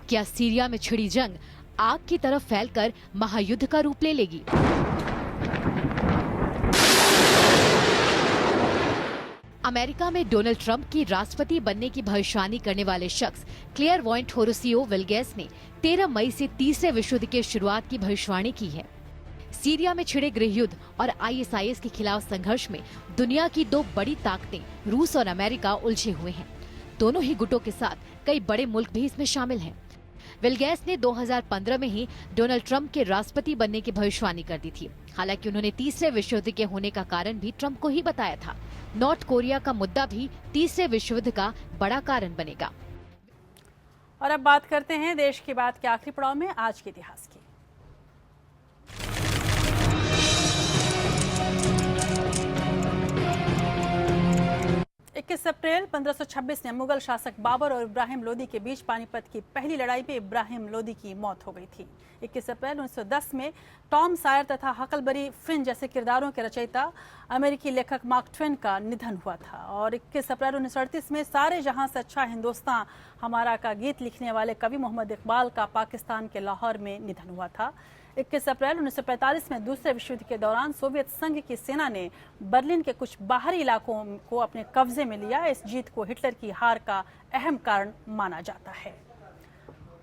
क्या सीरिया में छिड़ी जंग आग की तरफ फैलकर महायुद्ध का रूप ले लेगी? अमेरिका में डोनाल्ड ट्रंप की राष्ट्रपति बनने की भविष्यवाणी करने वाले शख्स क्लेयरवॉयंट होरेसियो विलगैस ने 13 मई से तीसरे विश्व युद्ध की शुरुआत की भविष्यवाणी की है। सीरिया में छिड़े गृह युद्ध और ISIS के खिलाफ संघर्ष में दुनिया की 2 बड़ी ताकतें रूस और अमेरिका उलझे हुए हैं। दोनों ही गुटों के साथ कई बड़े मुल्क भी इसमें शामिल हैं। विलगैस ने 2015 में ही डोनाल्ड ट्रंप के राष्ट्रपति बनने की भविष्यवाणी कर दी थी। हालांकि उन्होंने तीसरे विश्व युद्ध के होने का कारण भी ट्रंप को ही बताया था। नॉर्थ कोरिया का मुद्दा भी तीसरे विश्व युद्ध का बड़ा कारण बनेगा। और अब बात करते हैं देश की बात के आखिरी पड़ाव में आज के इतिहास की। 21 अप्रैल 1526 में मुगल शासक बाबर और इब्राहिम लोदी के बीच पानीपत की पहली लड़ाई में इब्राहिम लोदी की मौत हो गई थी। 21 अप्रैल 1910 में टॉम सायर तथा हकलबरी फिन जैसे किरदारों के रचयिता अमेरिकी लेखक मार्क ट्वेन का निधन हुआ था। और 21 अप्रैल 1938 में सारे जहां से अच्छा हिंदुस्तान हमारा का गीत लिखने वाले कवि मोहम्मद इकबाल का पाकिस्तान के लाहौर में निधन हुआ था। 21 अप्रैल 1945 में दूसरे विश्व युद्ध के दौरान सोवियत संघ की सेना ने बर्लिन के कुछ बाहरी इलाकों को अपने कब्जे में लिया। इस जीत को हिटलर की हार का अहम कारण माना जाता है।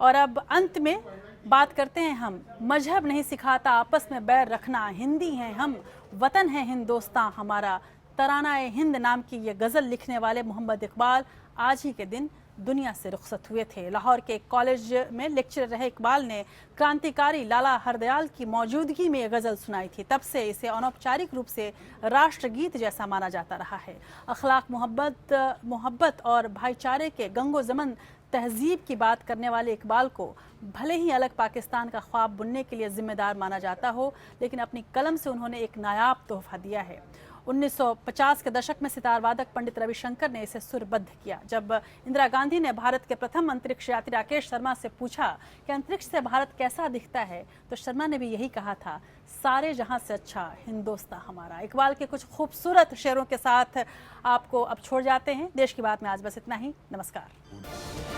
और अब अंत में बात करते हैं हम। मजहब नहीं सिखाता आपस में बैर रखना, हिंदी हैं हम, वतन है हिंदुस्तान हमारा। तराना-ए हिंद नाम की ये गजल लिखने वाले मोहम्मद इकबाल आज ही के दिन दुनिया से रुखसत हुए थे। लाहौर के एक कॉलेज में लेक्चरर रहे इकबाल ने क्रांतिकारी लाला हरदयाल की मौजूदगी में यह गजल सुनाई थी। तब से इसे अनौपचारिक रूप से राष्ट्रगीत जैसा माना जाता रहा है। अखलाक, मोहब्बत और भाईचारे के गंगो जमन तहजीब की बात करने वाले इकबाल को भले ही अलग पाकिस्तान का ख्वाब बुनने के लिए जिम्मेदार माना जाता हो, लेकिन अपनी कलम से उन्होंने एक नायाब तोहफा दिया है। 1950 के दशक में सितार वादक पंडित रविशंकर ने इसे सुरबद्ध किया। जब इंदिरा गांधी ने भारत के प्रथम अंतरिक्ष यात्री राकेश शर्मा से पूछा कि अंतरिक्ष से भारत कैसा दिखता है, तो शर्मा ने भी यही कहा था, सारे जहां से अच्छा हिंदुस्तान हमारा। इकबाल के कुछ खूबसूरत शेरों के साथ आपको अब छोड़ जाते हैं। देश की बात में आज बस इतना ही। नमस्कार।